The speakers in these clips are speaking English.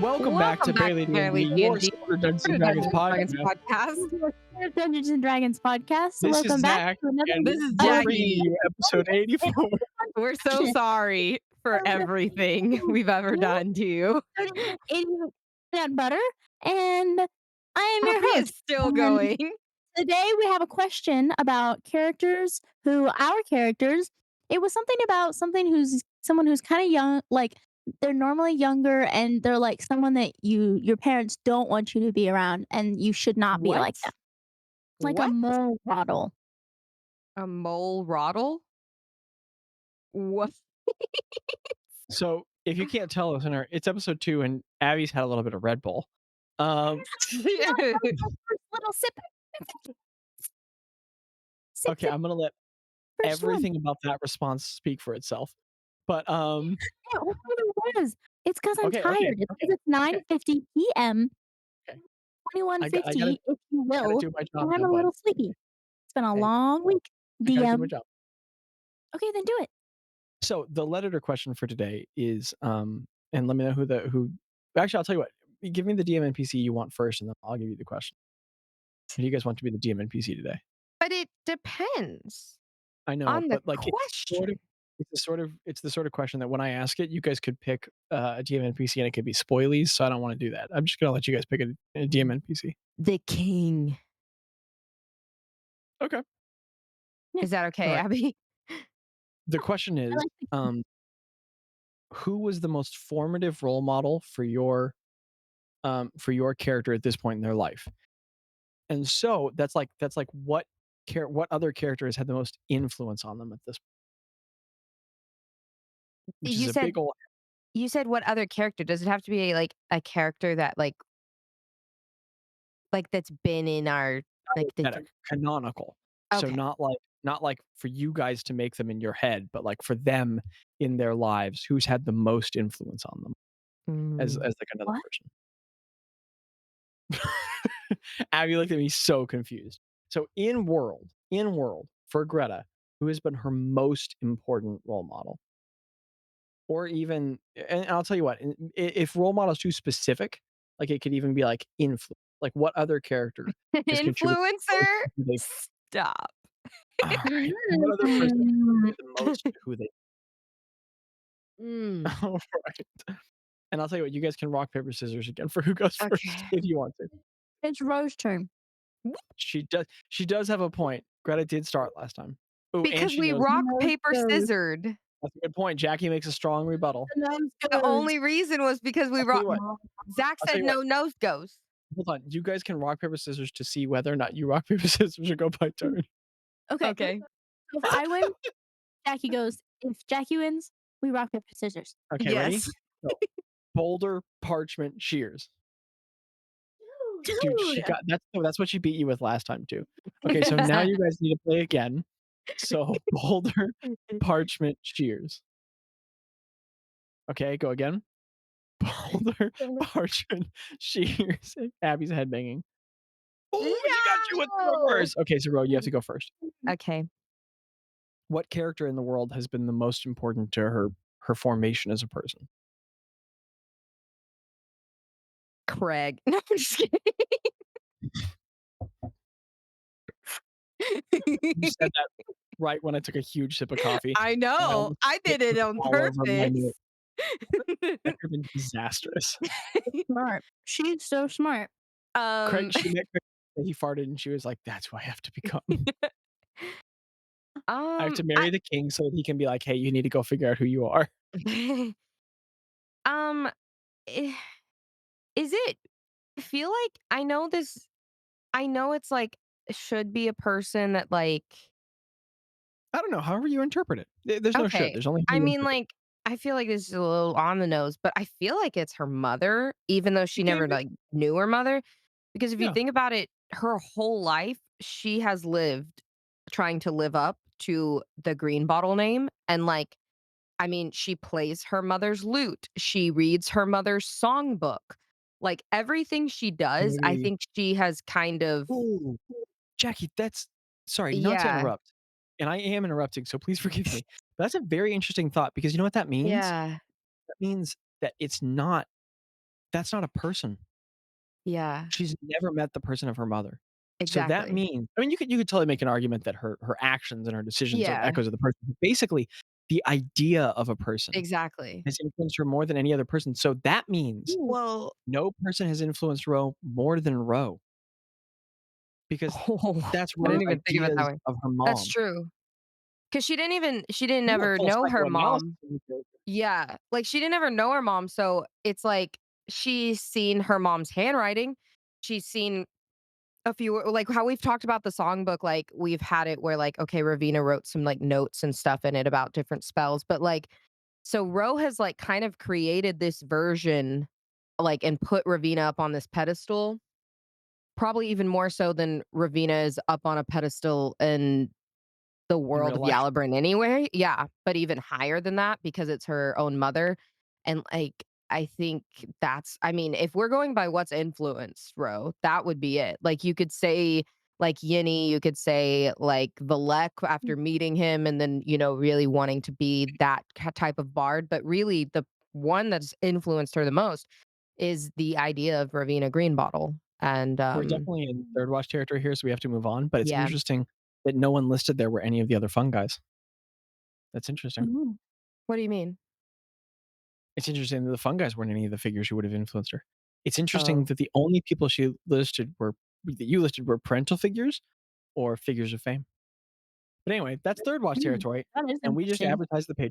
Welcome back to Barely Barely D&D, your D&D, Smarter Dungeons and Dragons podcast. Dungeons and Dragons podcast. This Welcome is back Zach, to another. and This is we're Jaci. bringing you episode 84. We're so sorry for everything we've ever done to you. Peanut butter, and I am your Happy is host. still And going. Today we have a question about characters our characters. It was something about someone who's kind of young, like they're normally younger, and they're like someone that your parents don't want you to be around, and you should not be like that. Like a What? mole model. A mole roddle? What? So, if you can't tell, listener, it's episode 2, and Abby's had a little bit of Red Bull. Little sip. Okay, I'm going to let everything about that response speak for itself. But, Yeah, what it was. It's because I'm Okay, tired. okay, It's because it's 9:50 p.m. Okay. 21:50, if you I gotta will. do my job And I'm now, a bud. little sleepy. It's been a Hey, long week. I gotta do my DM. job. Okay, then do it. So, the letter question for today is, and let me know who. Actually, I'll tell you what. Give me the DM NPC you want first, and then I'll give you the question. Who do you guys want to be the DM NPC today? But it depends I know, on the but like question. it's the sort of question that when I ask it, you guys could pick a DM NPC and it could be spoilies. So I don't want to do that. I'm just gonna let you guys pick a DM NPC. The king. Okay. Is that okay, All right. Abby? The question is, who was the most formative role model for your character at this point in their life? And so that's like what other characters had the most influence on them at this point? Which is a big old. You said what other character? Does it have to be like a character that like that's been in our Canonical. So Okay. not like for you guys to make them in your head, but like for them in their lives, who's had the most influence on them as like another What? person. Abby looked at me so confused. So in world for Gretta, who has been her most important role model? Or even, and I'll tell you what, if role model is too specific, like it could even be like influence. Like what other character has contributed Influencer? to they Stop. all right. What other person contributed the most to who they all right. And I'll tell you what, you guys can rock, paper, scissors again for who goes first Okay. if you want to. It's Rose's turn. She does have a point. Greta did start last time. Ooh, and Because she we knows. rock, Nose paper, goes. scissored. That's a good point. Jackie makes a strong rebuttal. The only reason was because we I'll tell rock. you what, Zach I'll tell said you no nose goes. Hold on. You guys can rock, paper, scissors to see whether or not you rock, paper, scissors or go by turn. Okay. So if I win, Jackie goes. If Jackie wins, we rock, paper, scissors. Okay, ready? Yes. Go. Boulder, parchment, shears. Dude, she got that's what she beat you with last time too. Okay, so now you guys need to play again. So boulder, parchment, shears. Okay, go again. Boulder, parchment, shears. Abby's head banging. Oh, she got you with the reverse. Okay, so Ro, you have to go first. Okay. What character in the world has been the most important to her formation as a person? Craig. No, I'm just kidding. You said that right when I took a huge sip of coffee. I know. I did it on all over my purpose. note. That could have been disastrous. Smart. She's so smart. Craig, she met Craig, and he farted, and she was like, "That's who I have to become. I have to marry the king so that he can be like, hey, you need to go figure out who you are." Is it feel like I know it's like should be a person that like I don't know. However you interpret it. There's no should. okay. There's only. I mean, like I feel like this is a little on the nose, but I feel like it's her mother, even though she never like knew her mother. Because if you Yeah. think about it, her whole life she has lived trying to live up to the green bottle name. And like, I mean, she plays her mother's lute. She reads her mother's songbook. Like everything she does, I Maybe. think she has kind of Ooh, Jackie, sorry, not to yeah. interrupt. And I am interrupting, so please forgive me. But that's a very interesting thought because you know what that means? Yeah. That means that it's not That's not a person. Yeah, She's never met the person of her mother. So that exactly. means I mean, you could totally make an argument that her actions and her decisions are Yeah, echoes of the person. But basically, the idea of a person exactly. has influenced her more than any other person. So that means Ooh. Well, no person has influenced Ro more than Ro because oh, that's I Ro's didn't even think of it that ideas way. of her That's mom. true. 'Cause she didn't You went ever full know her psychoanalysis mom. in this character. Yeah, like, she didn't ever know her mom, so it's like she's seen her mom's handwriting. She's seen a few like, how we've talked about the songbook, like, we've had it where, like, okay, Ravina wrote some, like, notes and stuff in it about different spells, but, like so Ro has, like, kind of created this version, like, and put Ravina up on this pedestal, probably even more so than Ravina is up on a pedestal in the In world real of life. Yalabrin anyway. Yeah, but even higher than that because it's her own mother. And like I think that's I mean, if we're going by what's influenced Ro, that would be it. Like you could say like Yinny, you could say like Valek after meeting him and then, really wanting to be that type of bard. But really the one that's influenced her the most is the idea of Ravina Greenbottle. And We're definitely in third watch territory here, so we have to move on, but it's yeah. interesting that no one listed there were any of the other fun guys. That's interesting. Ooh. What do you mean? It's interesting that the fun guys weren't any of the figures who would have influenced her. It's interesting Oh. that the only people she listed were that you listed were parental figures or figures of fame. But anyway, that's third watch Hmm, territory, that is and we just interesting. advertised the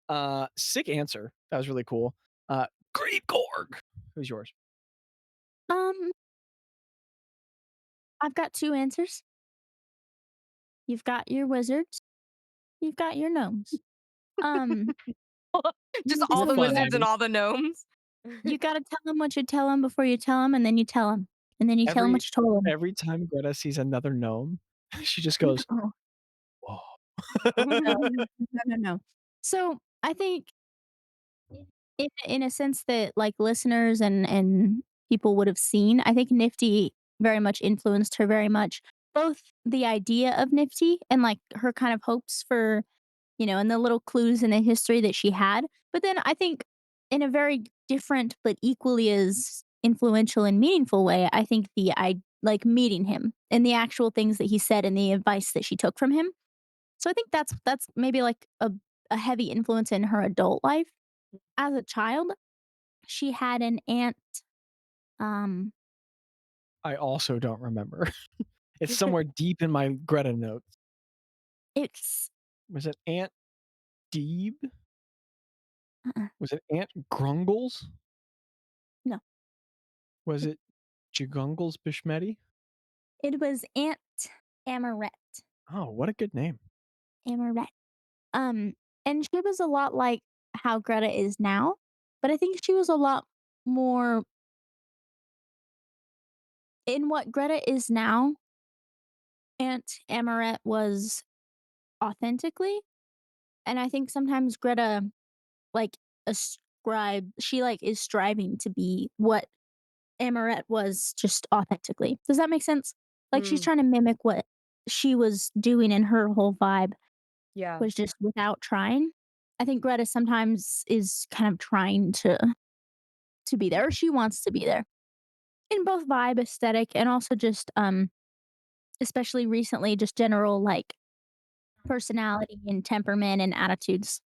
Patreon. Sick answer. That was really cool. Great Gorg. Who's yours? Um, I've got 2 answers. You've got your wizards, you've got your gnomes. Um, Just you all You're the fun, wizards and Abby. all the gnomes? you gotta tell them what you tell them before you tell them, and then you tell them, and then you tell them Every what you told them. every time Greta sees another gnome, she just goes, No. "Whoa." No, no, no, no. So, I think in a sense that, like, listeners and people would have seen, I think Nifty very much influenced her very much. Both the idea of Nifty and, like, her kind of hopes for and the little clues in the history that she had. But then I think in a very different but equally as influential and meaningful way, I think I like meeting him and the actual things that he said and the advice that she took from him. So I think that's maybe like a heavy influence in her adult life. As a child, she had an aunt. Um, I also don't remember. It's somewhere deep in my Greta notes. it's Was it Aunt Deeb? uh-uh, Was it Aunt Grungles? no, Was it Jagungles Bishmeti? it was Aunt Amaret. Oh, what a good name. Amaret. Um, and she was a lot like how Greta is now, but I think she was a lot more in what Greta is now. Aunt Amaret was authentically, and I think sometimes Greta like she like is striving to be what Amaret was just authentically. Does that make sense? Like she's Mm, trying to mimic what she was doing and her whole vibe yeah. was just without trying. I think Greta sometimes is kind of trying to be there, or she wants to be there in both vibe, aesthetic, and also just especially recently, just general like personality and temperament and attitudes.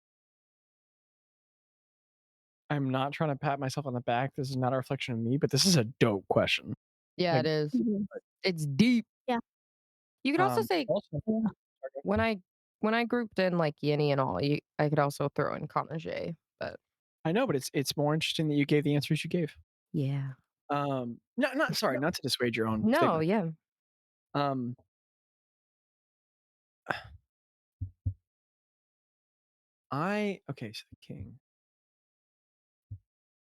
I'm not trying to pat myself on the back. This is not a reflection of me, but this is a dope question. Yeah, Like, it is. Mhm. It's deep. Yeah. You could also say also, Yeah. when I grouped in, like, Yinny and all, I could also throw in Kanajay, but I know, but it's more interesting that you gave the answers you gave. yeah. Not sorry, not to dissuade your own No, statement. yeah. Um, okay, so the king.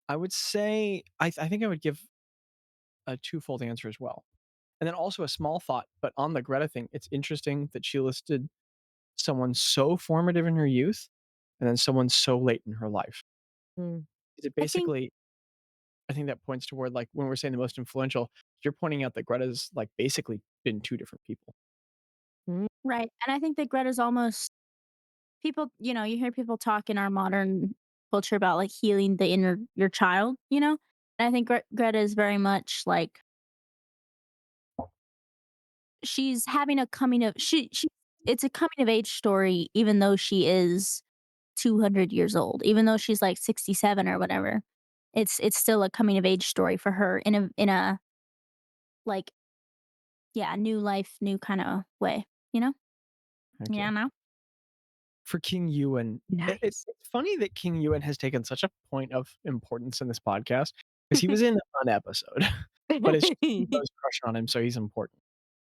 I would say I think I would give a twofold answer as well. And then also a small thought, but on the Greta thing, it's interesting that she listed someone so formative in her youth and then someone so late in her life. Mm. Is it I think basically I think that points toward like when we're saying the most influential, you're pointing out that Greta's like basically been two different people. Mm. right, and I think that Greta's almost people, you hear people talk in our modern culture about like healing the inner your child. And I think Greta is very much like she's having a coming of she it's a coming of age story even though she is 200 years old, even though she's like 67 or whatever. It's still a coming of age story for her in a like yeah, new life, new kind of way, you know? Yeah, Okay. no. For King Ewan, Nice. it's funny that King Ewan has taken such a point of importance in this podcast because he was in an episode, but it's just Nico's crush on him, so he's important.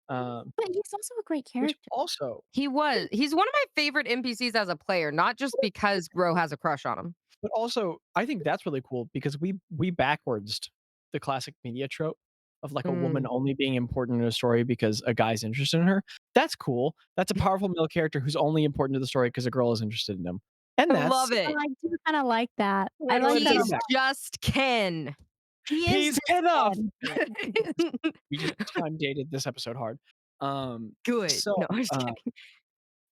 Um, But he's also a great which character. also He was. He's one of my favorite NPCs as a player, not just because Gro has a crush on him. but also, I think that's really cool because we backwards the classic media trope of like a woman Mm. only being important in a story because a guy's interested in her. That's cool. That's a powerful male character who's only important to the story because a girl is interested in him. And I that's love it. I do kind of like that. I where do I like that a stand He's back? lot. just Ken. He is He's just enough. fun. We just time dated this episode hard. Good. So No, I'm just uh, kidding.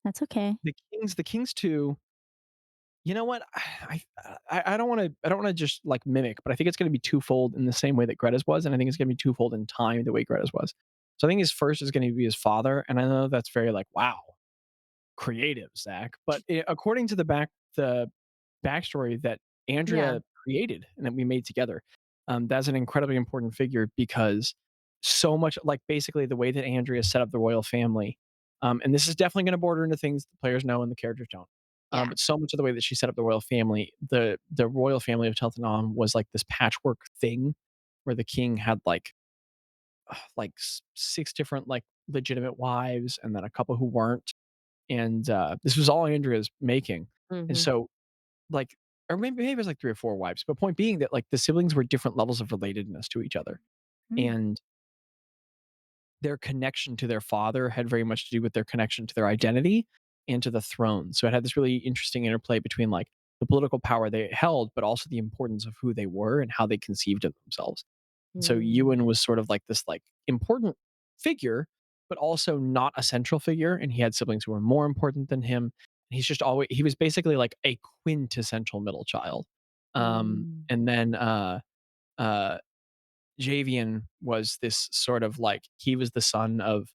That's okay. the Kings 2, you know what? I don't wanna just like mimic, but I think it's gonna be twofold in the same way that Greta's was, and I think it's gonna be twofold in time the way Greta's was. So I think his first is gonna be his father, and I know that's very like, wow, creative, Zach. But according to the backstory that Yeah. Andrea created and that we made together, that's an incredibly important figure because so much like basically the way that Andrea set up the royal family, and this is definitely going to border into things the players know and the characters don't. Yeah. But so much of the way that she set up the royal family, the royal family of Telthanon was like this patchwork thing, where the king had like six different like legitimate wives, and then a couple who weren't, and this was all Andrea's making, and Mhm. so like or maybe it was like 3 or 4 wives, but point being that, like, the siblings were different levels of relatedness to each other, Mm. and their connection to their father had very much to do with their connection to their identity and to the throne, so it had this really interesting interplay between, like, the political power they held, but also the importance of who they were and how they conceived of themselves. And so Mm. Ewan was sort of like this, like, important figure, but also not a central figure, and he had siblings who were more important than him. He's just always he was basically like a quintessential middle child. Mm. And then uh Javian was this sort of like he was the son of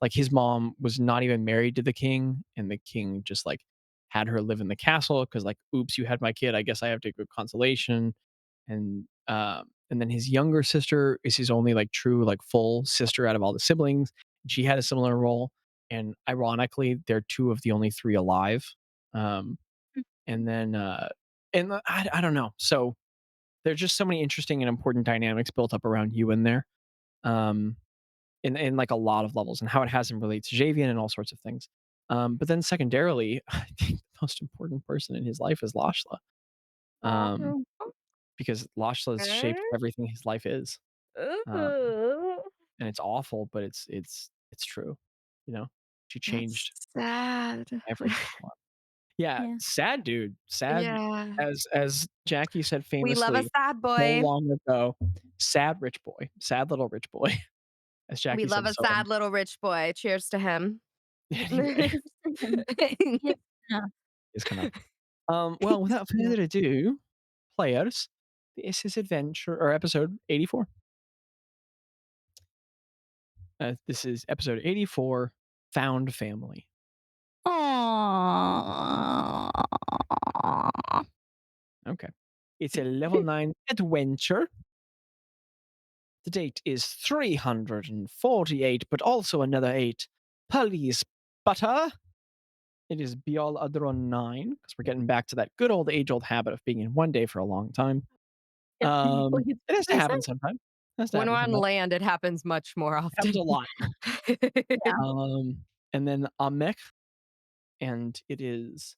like his mom was not even married to the king, and the king just like had her live in the castle because like, oops, you had my kid. I guess I have to give consolation. And then his younger sister is his only like true like full sister out of all the siblings. She had a similar role, and ironically, they're two of the only three alive. Um, and then I don't know. So there's just so many interesting and important dynamics built up around you in there, um, in like a lot of levels, and how it has him relate to Javian and all sorts of things. But then secondarily, I think the most important person in his life is Lashla, um, Oh. because Lashla's shaped everything his life is, um, Ooh. and it's awful, but it's true. You know, she That's changed sad. everything. Yeah, Yeah. sad dude, sad. Yeah. As Jackie said We love a famously sad so boy. long ago, sad rich boy, sad little rich boy, as We Jackie love said a so sad little rich boy. Cheers to him. anyway, Yes. Yeah. it's kind of well, without Yeah. further ado, players, this is adventure or episode 84. This is episode 84, Found Family. Aww. Okay. It's a level 9 adventure. The date is 348, but also another 8. Police butter. It is Biol Adron 9, because we're getting back to that good old age-old habit of being in one day for a long time. Please, It has to please say happen sometime. It has to When we're happen on sometime. land, it happens much more It happens often. a lot. yeah. And then Amek, and it is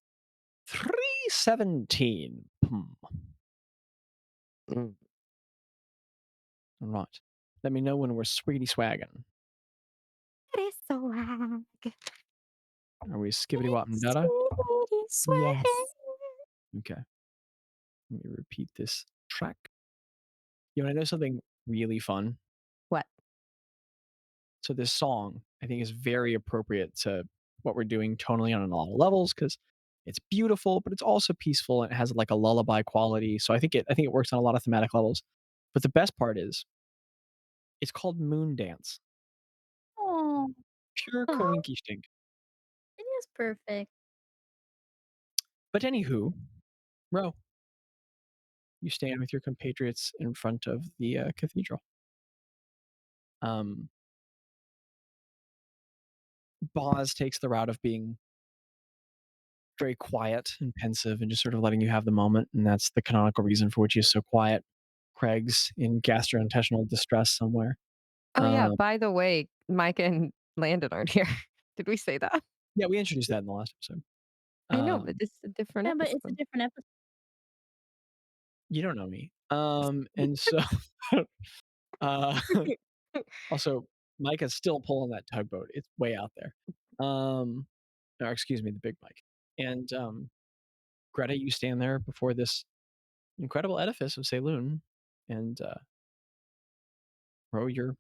317. Mm. All right. Let me know when we're sweetie swagging. It is swag. Are we skibbity wop and dada? Sweetie sweating. Yes. Okay. Let me repeat this track. You want to know something really fun? What? So this song, I think, is very appropriate to what we're doing tonally on a lot of levels because it's beautiful, but it's also peaceful and it has like a lullaby quality. So I think it works on a lot of thematic levels. But the best part is it's called Moon Dance. Oh, Pure oh, coinky stink. it is perfect. But anywho, Ro, you stand with your compatriots in front of the cathedral. Um, Boz takes the route of being very quiet and pensive and just sort of letting you have the moment. And that's the canonical reason for which he's so quiet. Craig's in gastrointestinal distress somewhere. Oh, yeah, Um, by the way, Mike and Landon aren't here. Did we say that? yeah, we introduced that in the last episode. I know, but Um, this is a different Yeah, but it's a episode. different episode. you don't know me. And so, uh, also, Micah's still pulling that tugboat. It's way out there. Or excuse me, the big Mike. And Greta, you stand there before this incredible edifice of Saloon, and Ro, you're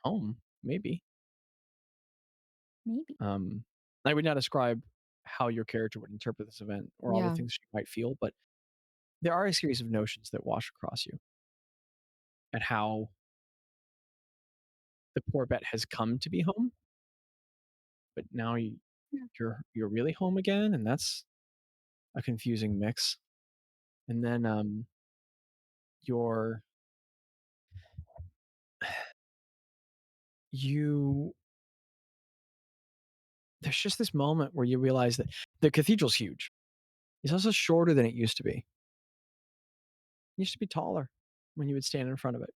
home, maybe. Maybe. Um, I would not describe how your character would interpret this event or all the Yeah. things she might feel, but there are a series of notions that wash across you at how the poor bet has come to be home, but now Yeah. you're really home again, and that's a confusing mix. And then you're you there's just this moment where you realize that the cathedral's huge. It's also shorter than it used to be. It used to be taller when you would stand in front of it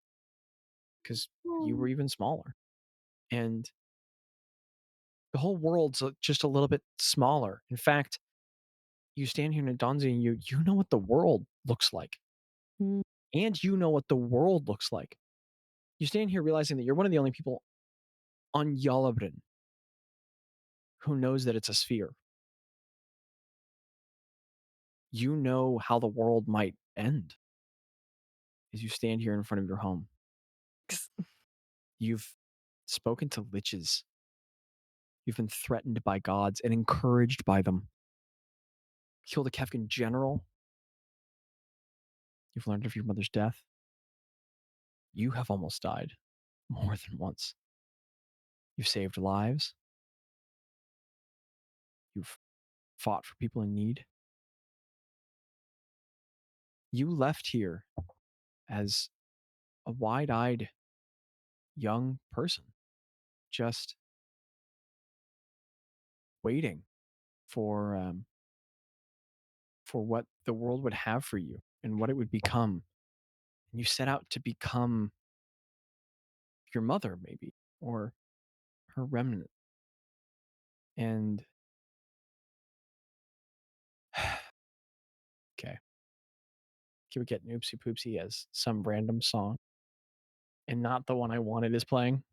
because you were Oh, even smaller. And the whole world's just a little bit smaller. In fact, you stand here in Adonzi and you know what the world looks like. Mm. And you know what the world looks like. You stand here realizing that you're one of the only people on Yalabrin who knows that it's a sphere. You know how the world might end as you stand here in front of your home. You've spoken to liches. You've been threatened by gods and encouraged by them. Killed a Kefkin general. You've learned of your mother's death. You have almost died more than once. You've saved lives. You've fought for people in need. You left here as a wide eyed young person, just waiting for for what the world would have for you and what it would become. And you set out to become your mother, maybe, or her remnant. And okay, can we get an oopsie poopsie as some random song and not the one I wanted is playing?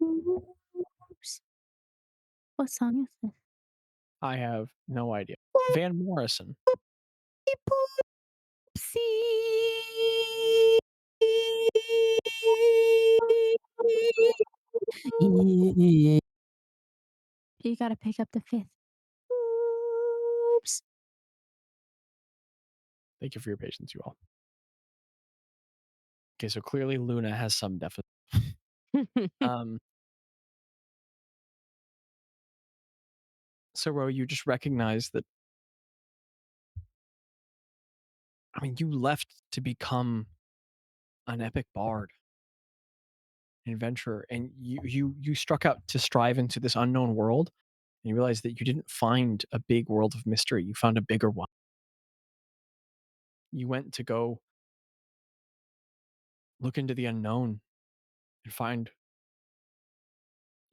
oops. What song is this? I have no idea. Van Morrison. Oopsie. You gotta pick up the fifth. Oops. Thank you for your patience, you all. Okay, so clearly Luna has some deficit. Um, so Ro, you just recognize that. I mean, you left to become an epic bard, an adventurer, and you struck out to strive into this unknown world. And you realize that you didn't find a big world of mystery; you found a bigger one. You went to go look into the unknown and find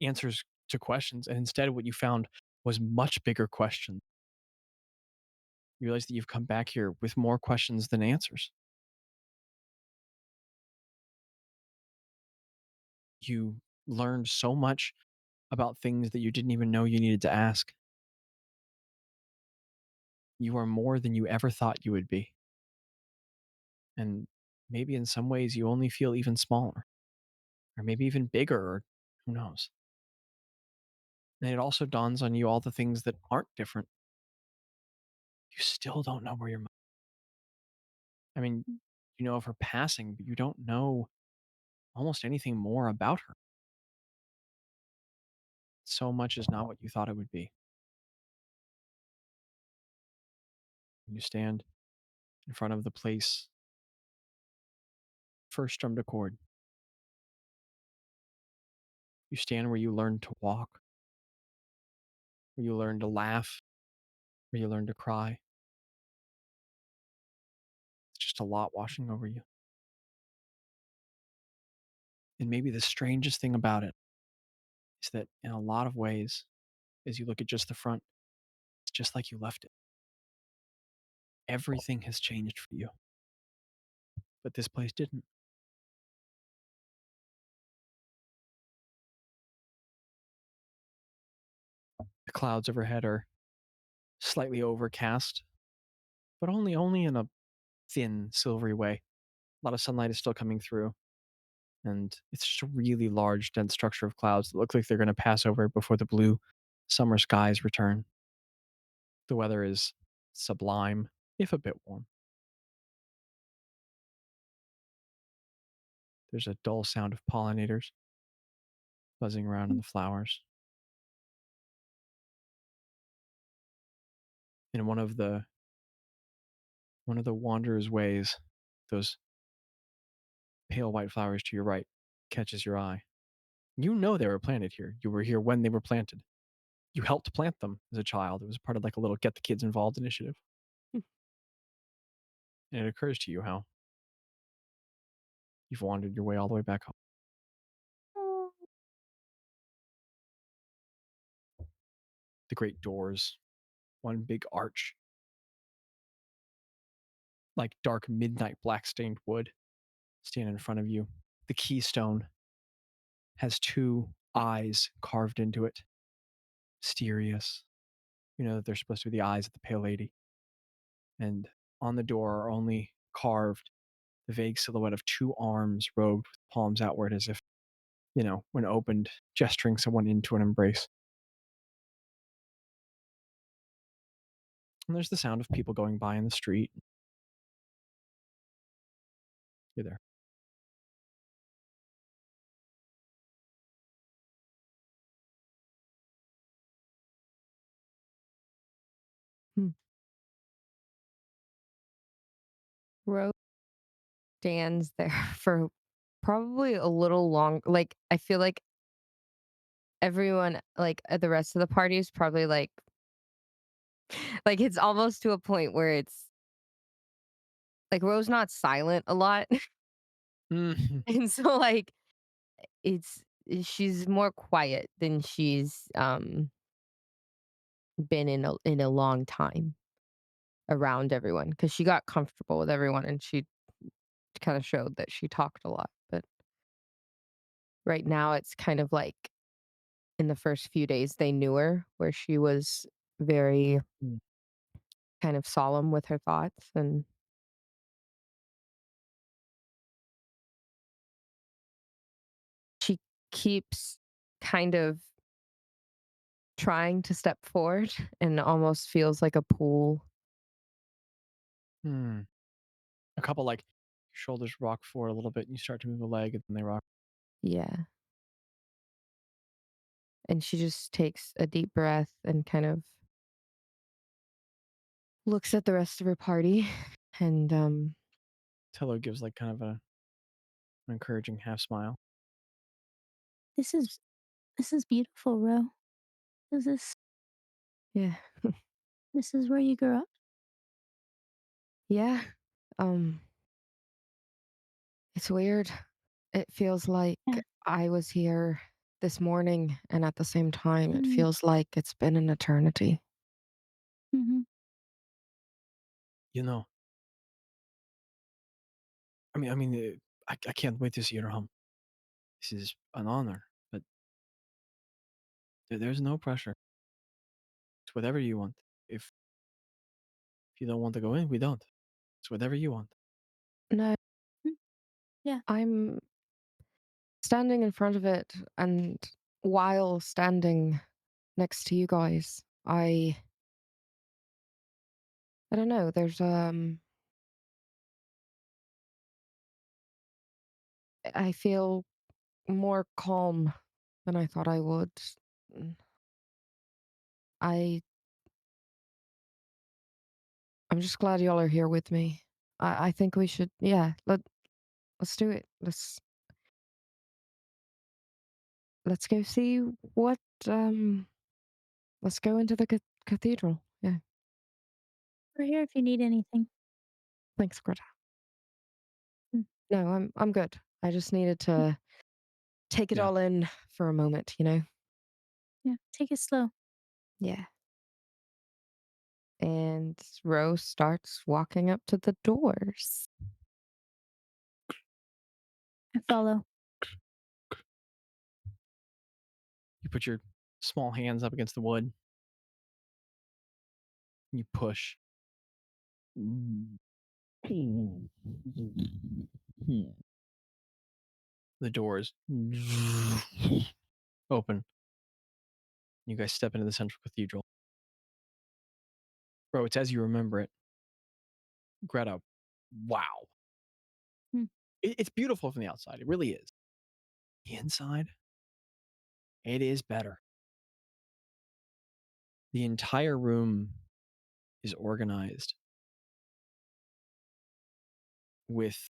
answers to questions, and instead, what you found was much bigger questions. You realize that you've come back here with more questions than answers. You learned so much about things that you didn't even know you needed to ask. You are more than you ever thought you would be. And maybe in some ways you only feel even smaller, or maybe even bigger, or who knows. And it also dawns on you all the things that aren't different. You still don't know where your I mean, you know of her passing, but you don't know almost anything more about her. So much is not what you thought it would be. You stand in front of the place first strummed a chord. You stand where you learned to walk, where you learned to laugh, where you learned to cry. It's just a lot washing over you. And maybe the strangest thing about it is that in a lot of ways, as you look at just the front, it's just like you left it. Everything has changed for you, but this place didn't. The clouds overhead are slightly overcast, but only in a thin, silvery way. A lot of sunlight is still coming through, and it's just a really large, dense structure of clouds that look like they're going to pass over before the blue summer skies return. The weather is sublime, if a bit warm. There's a dull sound of pollinators buzzing around in the flowers. In one of the wanderer's ways, those pale white flowers to your right catches your eye. You know they were planted here. You were here when they were planted. You helped plant them as a child. It was part of like a little get the kids involved initiative. And it occurs to you how you've wandered your way all the way back home. Oh, The great doors, one big arch, like dark midnight black stained wood, stand in front of you. The keystone has two eyes carved into it, mysterious. You know that they're supposed to be the eyes of the Pale Lady. And on the door are only carved the vague silhouette of two arms robed with palms outward as if, when opened, gesturing someone into an embrace. And there's the sound of people going by in the street. You're there. Hmm. Rose stands there for probably a little long. Like, I feel like everyone, like, at the rest of the party is probably like, it's almost to a point where it's like Rose not silent a lot. Mhm. And so, like, it's she's more quiet than she's been in a long time around everyone because she got comfortable with everyone and she kind of showed that she talked a lot. But right now, it's kind of like in the first few days they knew her, where she was very Mm. kind of solemn with her thoughts, and she keeps kind of trying to step forward and almost feels like a pull. Hmm. A couple like your shoulders rock forward a little bit and you start to move a leg and then they rock. Yeah. And she just takes a deep breath and kind of looks at the rest of her party and Tello gives like kind of an encouraging half smile. this is this is beautiful, Ro. Is yeah. this is where you grew up? Yeah. Um it's weird. It feels like Yeah. I was here this morning and at the same time it Mm, feels like it's been an eternity. mhm. You know, I can't wait to see your home. This is an honor, but there's no pressure. It's whatever you want. If you don't want to go in, we don't. It's whatever you want. No, Mm, yeah. I'm standing in front of it and while standing next to you guys, I don't know, there's I feel more calm than I thought I would. Mm, I I'm just glad y'all are here with me. I think we should, yeah, let's do it. Let's go see what um let's go into the cathedral. Yeah. We're here if you need anything. Thanks, Greta. Mm, No, I'm good. I just needed mm, to take it Yeah. all in for a moment, you know? yeah, take it slow. Yeah. And Rose starts walking up to the doors. I follow. You put your small hands up against the wood. You push. The doors open. You guys step into the central cathedral. Bro, it's as you remember it. Greta, wow. Mm, It's beautiful from the outside. It really is. The inside, it is better. The entire room is organized with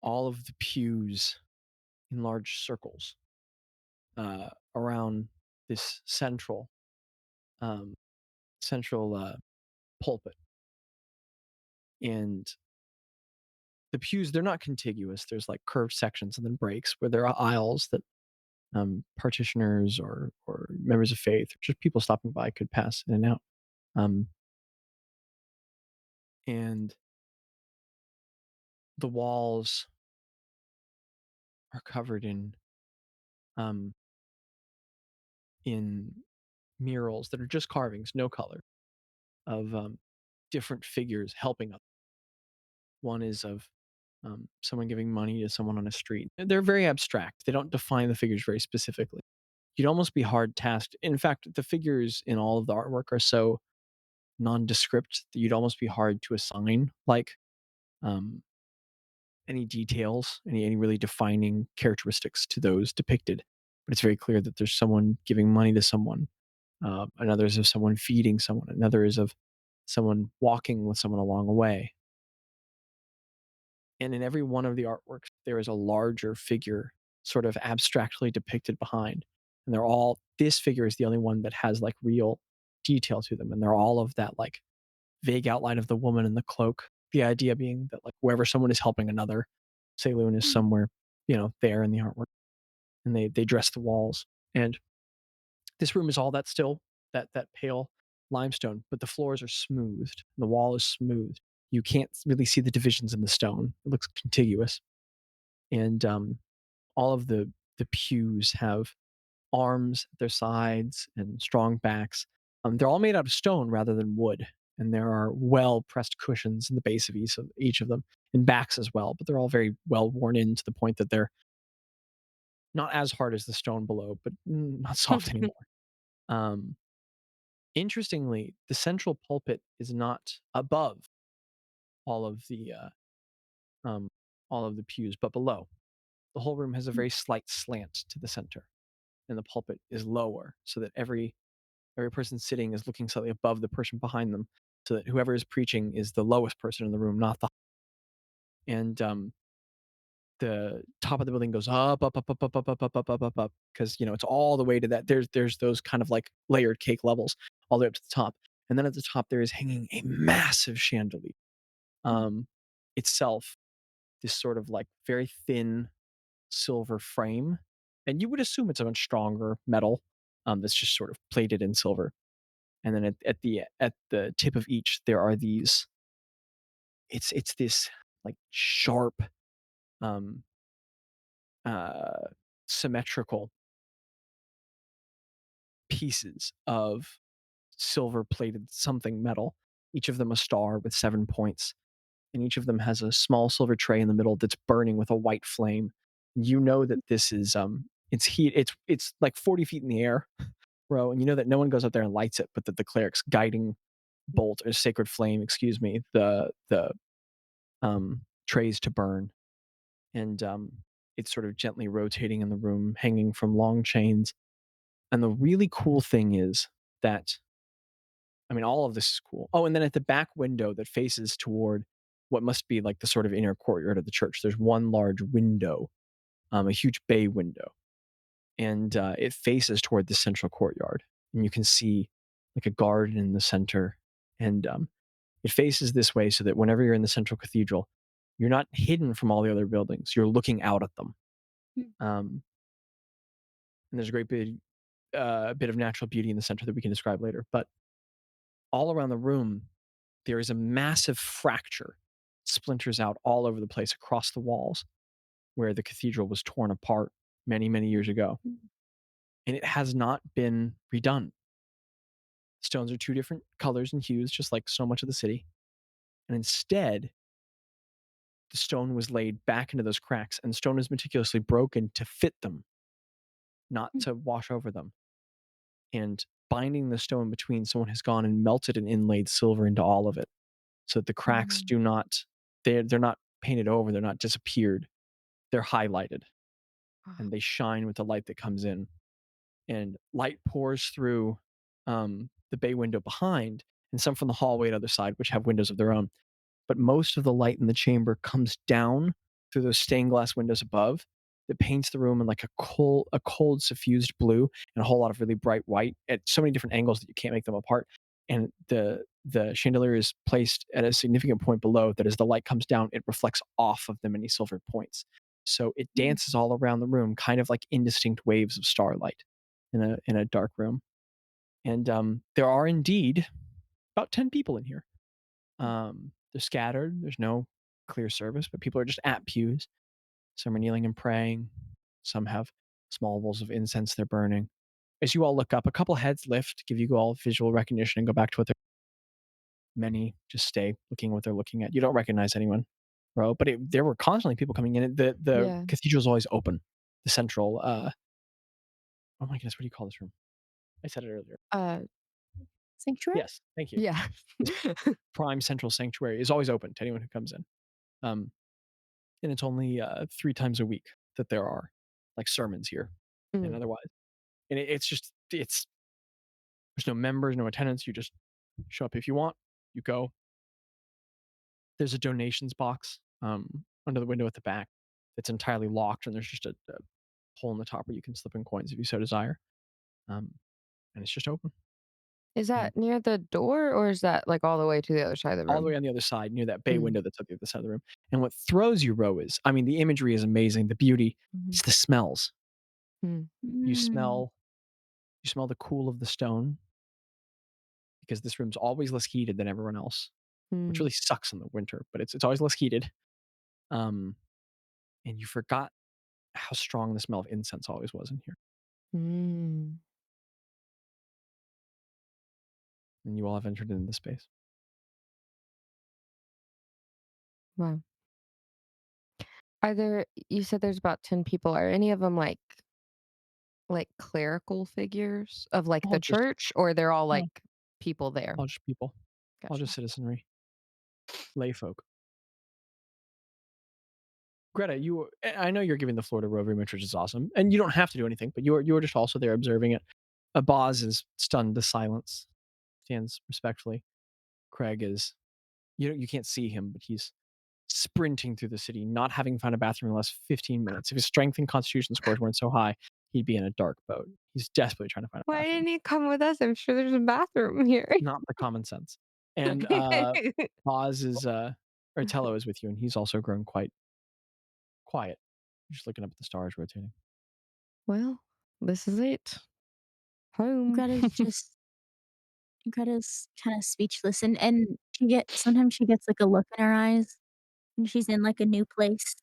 all of the pews in large circles around this um, central pulpit. And the pews, they're not contiguous. There's like curved sections and then breaks where there are aisles that partitioners or members of faith, or just people stopping by could pass in and out. Um, and the walls are covered um, in murals that are just carvings, no color, of different figures helping others. One is of someone giving money to someone on a street. They're very abstract. They don't define the figures very specifically. You'd almost be hard tasked. In fact, the figures in all of the artwork are so nondescript that you'd almost be hard to assign like um, any details, any really defining characteristics to those depicted. But it's very clear that there's someone giving money to someone. Another is of someone feeding someone. Another is of someone walking with someone along a way. And in every one of the artworks, there is a larger figure sort of abstractly depicted behind. And they're all, this figure is the only one that has like real detail to them. And they're all of that like vague outline of the woman in the cloak. The idea being that like wherever someone is helping another, Saloon is mm, somewhere, there in the artwork. And they dress the walls. And this room is all that still, that pale limestone, but the floors are smoothed. The wall is smooth. You can't really see the divisions in the stone. It looks contiguous. And all of the pews have arms at their sides and strong backs. They're all made out of stone rather than wood, and there are well pressed cushions in the base of each of them, and backs as well. But they're all very well worn in to the point that they're not as hard as the stone below, but not soft anymore. Um, Interestingly, the central pulpit is not above all of the um, all of the pews, but below. The whole room has a mm, very slight slant to the center, and the pulpit is lower, so that every person sitting is looking slightly above the person behind them, so that whoever is preaching is the lowest person in the room, not the. And the top of the building goes up, up, up, up, up, up, up, up, up, up, up, up, because it's all the way to that. There's those kind of like layered cake levels all the way up to the top, and then at the top there is hanging a massive chandelier. mm, Um, Itself, this sort of like very thin silver frame, and you would assume it's a much stronger metal. That's just sort of plated in silver. And then at the tip of each there are these, it's this like sharp um uh symmetrical pieces of silver plated something metal, each of them a star with 7 points, and each of them has a small silver tray in the middle that's burning with a white flame. You know that this is it's heat, it's like 40 feet in the air, bro, and you know that no one goes up there and lights it, but that the cleric's guiding bolt or sacred flame, excuse me, the trays to burn. And It's sort of gently rotating in the room, hanging from long chains. And the really cool thing is that, I mean, all of this is cool. Oh, and then at the back window that faces toward what must be like the sort of inner courtyard of the church, there's one large window, a huge bay window, and it faces toward the central courtyard. And you can see like a garden in the center, and it faces this way so that whenever you're in the central cathedral, you're not hidden from all the other buildings. You're looking out at them. Mm. Um, and there's a great bit of natural beauty in the center that we can describe later. But all around the room, there is a massive fracture, splinters out all over the place across the walls where the cathedral was torn apart many, many years ago. Mm. And it has not been redone. Stones are two different colors and hues, just like so much of the city. And instead, the stone was laid back into those cracks, and the stone was meticulously broken to fit them, not Mm. to wash over them. And binding the stone between, someone has gone and melted and inlaid silver into all of it, so that the cracks Mm. do not, they're not painted over, they're not disappeared, they're highlighted, and they shine with the light that comes in. And light pours through the bay window behind, and some from the hallway at the other side, which have windows of their own. But most of the light in the chamber comes down through those stained glass windows above that paints the room in like a cold suffused blue and a whole lot of really bright white at so many different angles that you can't make them apart. And the chandelier is placed at a significant point below that as the light comes down, it reflects off of the many silver points. So it Mm. dances all around the room, kind of like indistinct waves of starlight in a dark room. And there are indeed about 10 people in here. They're scattered. There's no clear service, but people are just at pews. Some are kneeling and praying. Some have small bowls of incense they're burning. As you all look up, a couple heads lift, give you all visual recognition, and go back to what they're. Many just stay looking what they're looking at. You don't recognize anyone, bro. But there were constantly people coming in. The Yeah. cathedral's always open. The central. Oh my goodness, what do you call this room? I said it earlier. Uh, Sanctuary? Yes, thank you. yeah. This prime central sanctuary is always open to anyone who comes in. Um, and it's only 3 times a week that there are like sermons here, and Mm, otherwise, and it's just it's there's no members, no attendance. You just show up if you want. You go. There's a donations box under the window at the back that's entirely locked, and there's just a hole in the top where you can slip in coins if you so desire. Um, and it's just open. is And that near the door or is that like all the way to the other side of the all the way room? on the other side, near that bay Mm, window that's at the other side of the room. And what throws you, Ro, is, I mean, the imagery is amazing. The beauty, mhm, it's the smells. mm, You Mm. smell you smell the cool of the stone because this room's always less heated than everyone else, which mm, really sucks in the winter, but it's always less heated. Um, and you forgot how strong the smell of incense always was in here. mm. And you all have entered into the space. Wow. Are there, you said there's about 10 people. Are any of them like clerical figures of like All the just church or they're all Oh, like people there? all just people, all just Gotcha. citizenry, lay folk. Greta, I know you're giving the floor to Roving, which is awesome, and you don't have to do anything, but you're just also there observing it. Bazz is stunned to silence, stands respectfully. Craig is, you can't see him, but he's sprinting through the city, not having found a bathroom in the last 15 minutes. If his strength and constitution scores weren't so high, he'd be in a dark boat. He's desperately trying to find a Why bathroom, didn't he come with us? I'm sure there's a bathroom here. not the common sense. And Boz is, or Tello is with you, and he's also grown quite quiet, just looking up at the stars rotating. Well, this is it. Home. Greta's just Greta's kind of speechless, and sometimes she gets like a look in her eyes when she's in like a new place.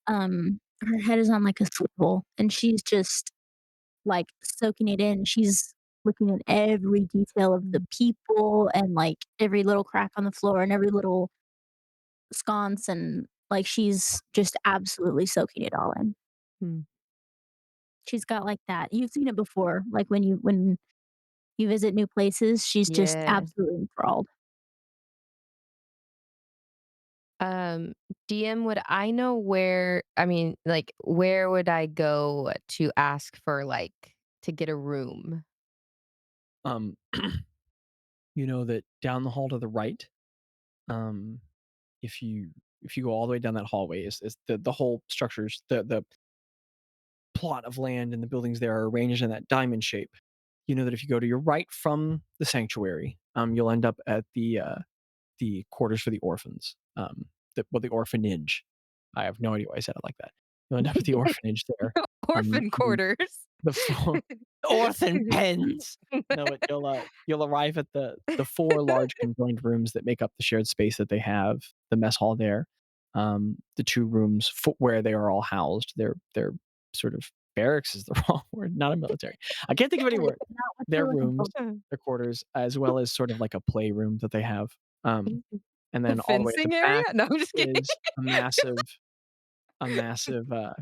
Her head is on like a swivel, and she's just like soaking it in. She's looking at every detail of the Mm, people and like every little crack on the floor and every little sconce, and like she's just absolutely soaking it all in. mm. She's got like that. You've seen it before, like when you visit new places, she's just Yeah. absolutely enthralled. Um, DM, would I know where I mean, like, where would I go to ask for, like, to get a room? Um, you know that down the hall to the right, um, if you if you go all the way down that hallway, is the whole structures the plot of land and the buildings there are arranged in that diamond shape. You know that if you go to your right from the sanctuary, you'll end up at the quarters for the orphans. The orphanage. I have no idea why I said it like that. You'll end up at the orphanage there. Orphan The quarters. the four orphan pens. No, but you'll arrive at the 4 large conjoined rooms that make up the shared space that they have, the mess hall there, the 2 rooms where they are all housed. They're sort of barracks is the wrong word, not a military. I can't think of any It's word. not what Their you're looking for. rooms, their quarters, as well as sort of like a playroom that they have. Um, and then all the way at the Fencing area? back No, I'm just kidding. is a massive, uh,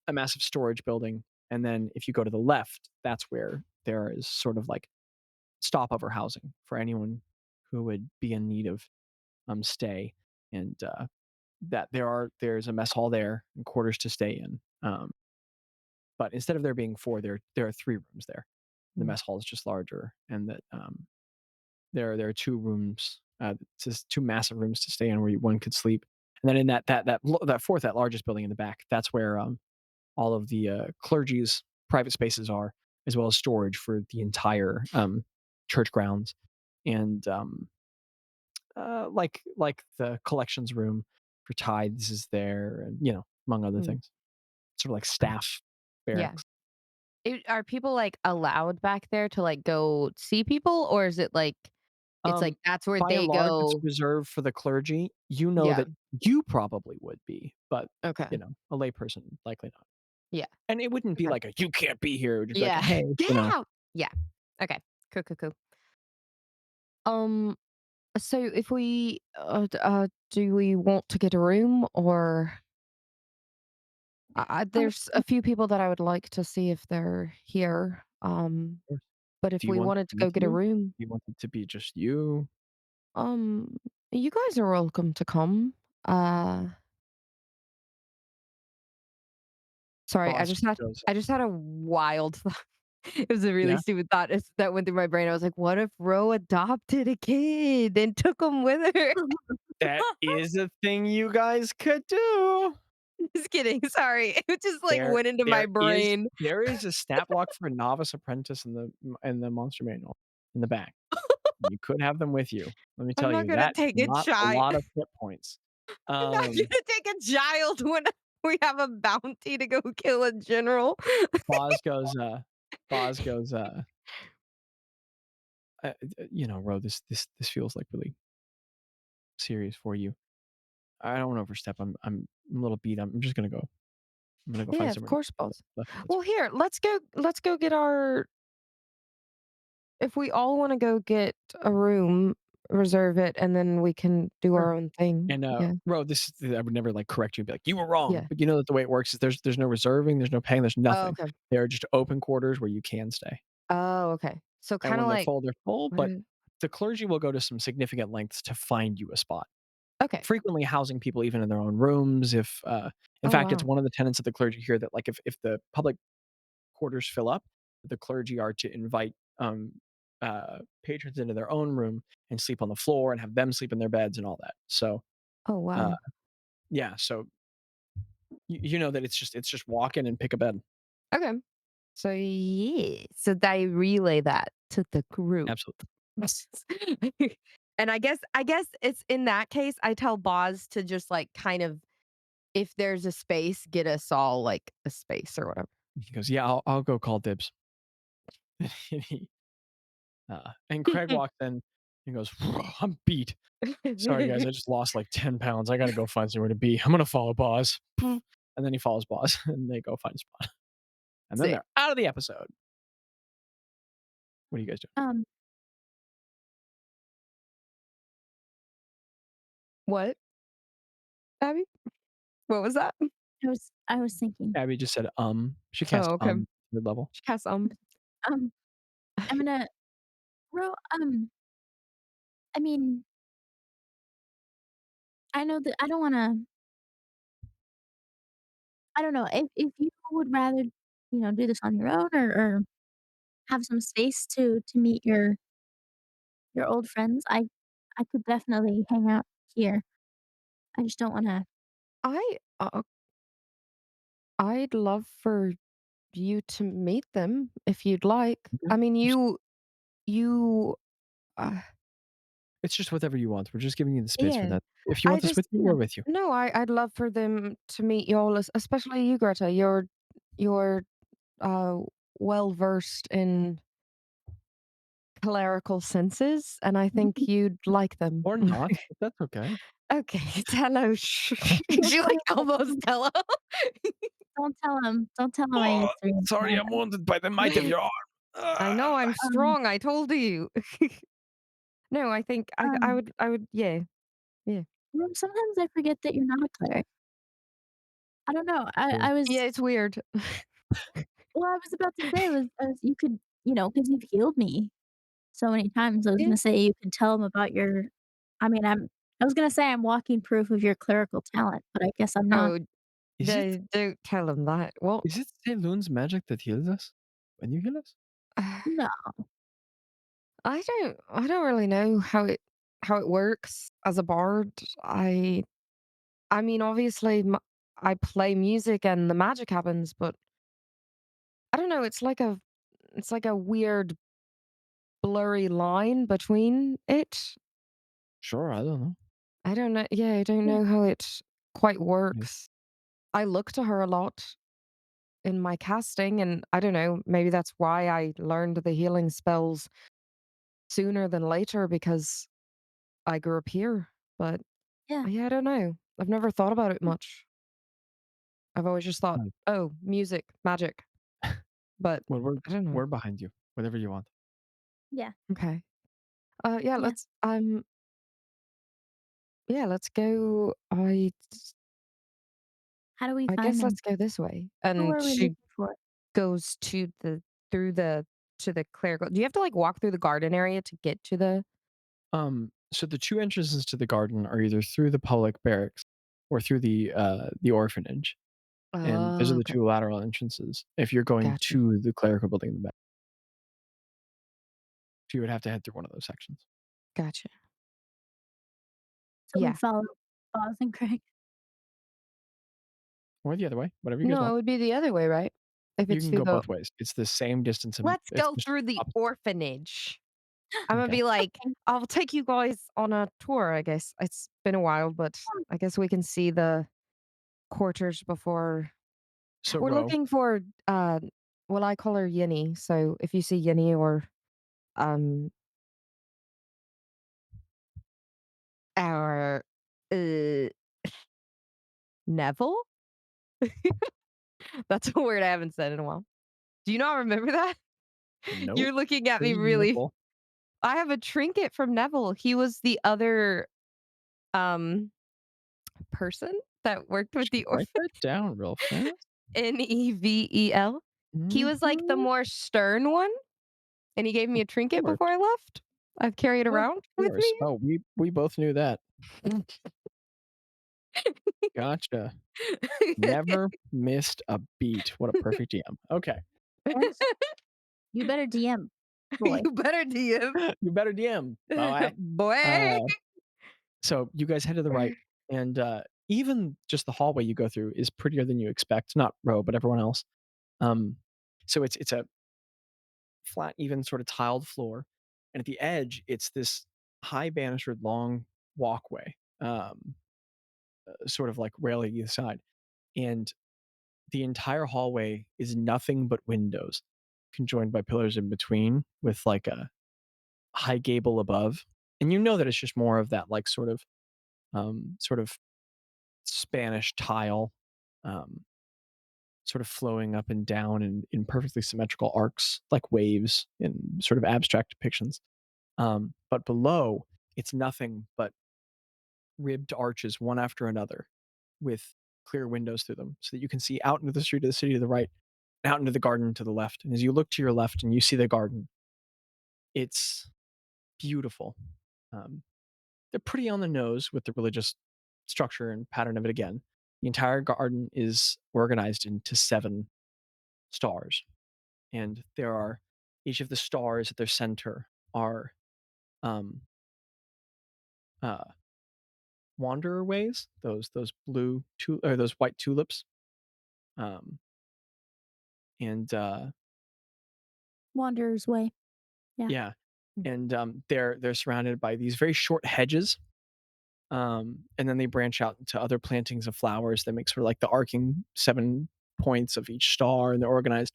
a massive storage building, and then if you go to the left, that's where there is sort of like stopover housing for anyone who would be in need of, stay, and, that there's a mess hall there and quarters to stay in, but instead of there being 4, there are 3 rooms there. The Mm, mess hall is just larger, and that, there are 2 rooms, just 2 massive rooms to stay in where one could sleep, and then in that 4th, that largest building in the back, that's where, all of the clergy's private spaces are, as well as storage for the entire church grounds, and like the collections room for tithes is there, and among other mm, things, sort of like staff yeah. barracks. Are people, like, allowed back there to, like, go see people, or is it like it's like Um, that's where by and they large, it's go? reserved for the clergy. You know Yeah, that you probably would be, but okay. a layperson likely not. Yeah, And it wouldn't be okay. like a "you can't be here." It would just be like, Yeah. "Hey," Get out! Yeah. Okay. Cool, cool, cool. Um, so if we, do we want to get a room or "Oh, there's a few people that I would like to see if they're here. of course." But if Do you we want wanted to them go with get a you? room, Do you want it to be just you? um, you guys are welcome to come. Uh, sorry, Boss just goes, I just had a wild thought. It was a really "Yeah, stupid thought that went through my brain. I was like, what if Ro adopted a kid and took him with her? that is a thing you guys could do." Just kidding. Sorry. It just like There went into my there is brain. there is a stat block for a novice apprentice in the monster manual in the back. You could have them with you. Let me I'm tell not you, gonna that is take a not a child. lot of hit points. I'm not Um, gonna take a child when we have a bounty to go kill a general. Boz goes, Boz goes, Ro, this feels like really serious for you. I don't wanna overstep. I'm a little beat. I'm just gonna go. I'm gonna go Yeah, find of somewhere course, to boss. left if that's Well, here, let's go get our if we all wanna go get a room, reserve it, and then we can do sure. our own thing. And, Yeah. Ro, I would never, like, correct you and be like, "You were wrong," Yeah. but you know that the way it works is there's no reserving, there's no paying, there's Oh, nothing. okay. They are just open quarters where you can stay. Oh, okay. So And kinda when like they're full, what but is the clergy will go to some significant lengths to find you a spot, okay. frequently housing people even in their own rooms if, in Oh, fact, it's wow. one of the tenets of the clergy here that, like, if the public quarters fill up, the clergy are to invite, patrons into their own room and sleep on the floor and have them sleep in their beds and all that. So, Oh, uh, wow. yeah, so you know that it's just walk in and pick a bed. Okay. So, yeah. So they relay that to the group. Absolutely. And I guess it's in that case, I tell Boz to just, like, kind of if there's a space, get us all, like, a space or whatever. He goes, "Yeah, I'll go call dibs." And and Craig walks in and goes, "I'm beat. Sorry, guys, I just lost like 10 pounds. I gotta go find somewhere to be. I'm gonna follow Boz." And then he follows Boz, and they go find a spot. And then Sick. they're out of the episode. What are you guys doing? Um, What, Abby? What was that? I was thinking, Abby just said, She cast Oh, okay. mid-level. She has, um, I'm gonna Ro, I mean, I know that I don't wanna I don't know, if you would rather, do this on your own or have some space to meet your old friends, I could definitely hang out here. I just don't wanna. I I'd love for you to meet them if you'd like. Okay. I mean, you uh, It's just whatever you want. We're just giving you the space for yeah. that. If you I want us just with you, we're with you. no, I'd love for them to meet y'all, especially you, Greta. You're uh well versed in clerical senses, and I think you'd like them. Or not, but that's okay. Okay, tell her. Did Don't you tell like 'em almost tell her? don't tell 'em I Oh, used to be sorry, inside. I'm wounded by the might of your arm. I know I'm Um, strong. I told you. No, I think um, I would yeah yeah sometimes I forget that you're not a cleric. I don't know. I yeah. was It's weird. well, I was about to say was you could, because 'cause you've healed me so many times. I was Yeah. gonna say you could tell them about your I mean, I was gonna say I'm walking proof of your clerical talent, but I guess I'm not. Oh, Is it don't tell him that. Well, is it Loon's magic that heals us when you heal us? No. I don't really know how it works as a bard. I mean, obviously, I play music and the magic happens, but I don't know. It's like a weird blurry line between it. Sure, I don't know. I don't know. Yeah, I don't Yeah, know how it quite Yeah. works. I look to her a lot in my casting, and I don't know. Maybe that's why I learned the healing spells sooner than later because I grew up here. But yeah, yeah, I don't know. I've never thought about it much. I've always just thought, Fine. oh, music, magic. But Well, I don't know. we're behind you. Whatever you want. yeah, Okay. Yeah, yeah. let's go. How do we I find guess them? let's go this way. Who And are we she looking for? goes through the to the clerical. Do you have to like walk through the garden area to get to the So the two entrances to the garden are either through the public barracks or through the orphanage, and those are Oh, the okay. two lateral entrances. If you're going Gotcha. to the clerical building in the back, so you would have to head through one of those sections, Gotcha. So we Yeah. follow Boz and Craig. or the other way, whatever you guys No, it want. would be the other way, right? If You it's can through go the both ways. It's the same distance, and let's it's go just through the opposite. orphanage. I'm gonna Okay. be like, Okay. I'll take you guys on a tour, I guess. It's been a while, but I guess we can see the quarters before So we're row. looking for well, I call her Yinny, so if you see Yinny or um our uh Neville? That's a word I haven't said in a while. Do you not remember that? Nope. You're looking at me Who's really nipple? I have a trinket from Neville. He was the other um person that worked with Should the write orphan that down real fast. Nevel. He was like the Mhm. more stern one, and he gave me Of a trinket course, before I left. I've carried of around with course. me. Oh, we both knew that. Gotcha. Never missed a beat. What a perfect DM. Okay. Yes. You better DM, boy. You better DM. You better DM. All right. Boy. Uh, so you guys head to the right, and even just the hallway you go through is prettier than you expect. Not Ro, but everyone else. Um, so it's a flat, even sort of tiled floor, and at the edge, it's this high banistered, long walkway, sort of like railing either side, and the entire hallway is nothing but windows, conjoined by pillars in between, with like a high gable above, and you know that it's just more of that like sort of Spanish tile, um, sort of flowing up and down in perfectly symmetrical arcs, like waves in sort of abstract depictions. But below, it's nothing but ribbed arches, one after another, with clear windows through them, so that you can see out into the street of the city to the right, out into the garden to the left. And as you look to your left and you see the garden, it's beautiful. Um, they're pretty on the nose with the religious structure and pattern of it again. The entire garden is organized into 7 stars, and there are each of the stars at their center are um, uh, wanderer ways, those or those white tulips, um, and Wanderer's Way. Yeah. yeah, and they're surrounded by these very short hedges, and then they branch out into other plantings of flowers that make sort of like the arcing 7 points of each star, and they're organized.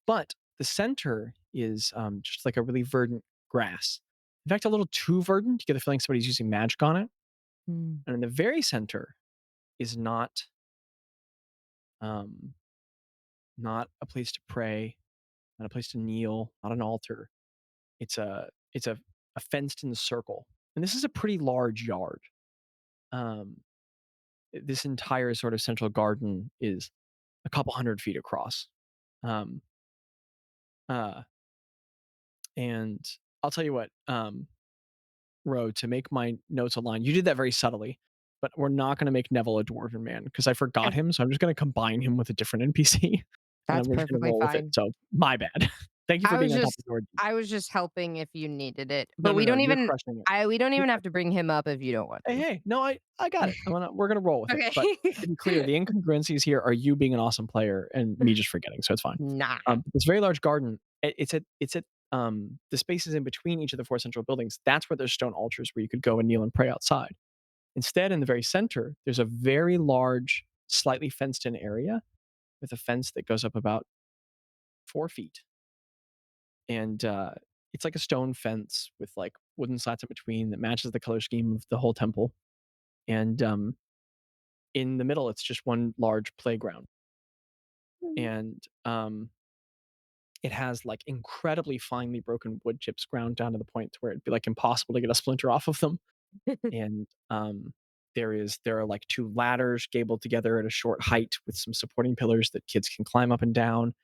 But the center is just like a really verdant grass. In fact, a little too verdant. You get the feeling somebody's using magic on it. Mm. And in the very center is um, not a place to pray, not a place to kneel, not an altar. It's a fenced in circle, and this is a pretty large yard. Um, this entire sort of central garden is a couple 100 feet across. Um, uh, and I'll tell you what, Ro, to make my notes align, you did that very subtly, but we're not going to make Neville a dwarven man because I forgot Okay. him. So I'm just going to combine him with a different NPC, and then That's we're just going to perfectly roll with it. fine. So my bad. Thank you for I being was on top of just your. I was just helping if you needed it. No, But no, we no. don't You're even crushing it. we don't You're even have to crushing it. bring him up if you don't want Hey, to. hey. No, I got it. We're gonna roll with it. Okay. But to be clear, the incongruencies here are you being an awesome player and me just forgetting, so it's fine. Nah. This very large garden. It's at the spaces in between each of the 4 central buildings. That's where there's stone altars where you could go and kneel and pray outside. Instead, in the very center, there's a very large, slightly fenced in area with a fence that goes up about 4 feet. And it's like a stone fence with like wooden slats in between that matches the color scheme of the whole temple. And in the middle, it's just one large playground. Mm. And it has like incredibly finely broken wood chips ground down to the point to where it'd be like impossible to get a splinter off of them. And there are like 2 ladders gabled together at a short height with some supporting pillars that kids can climb up and down,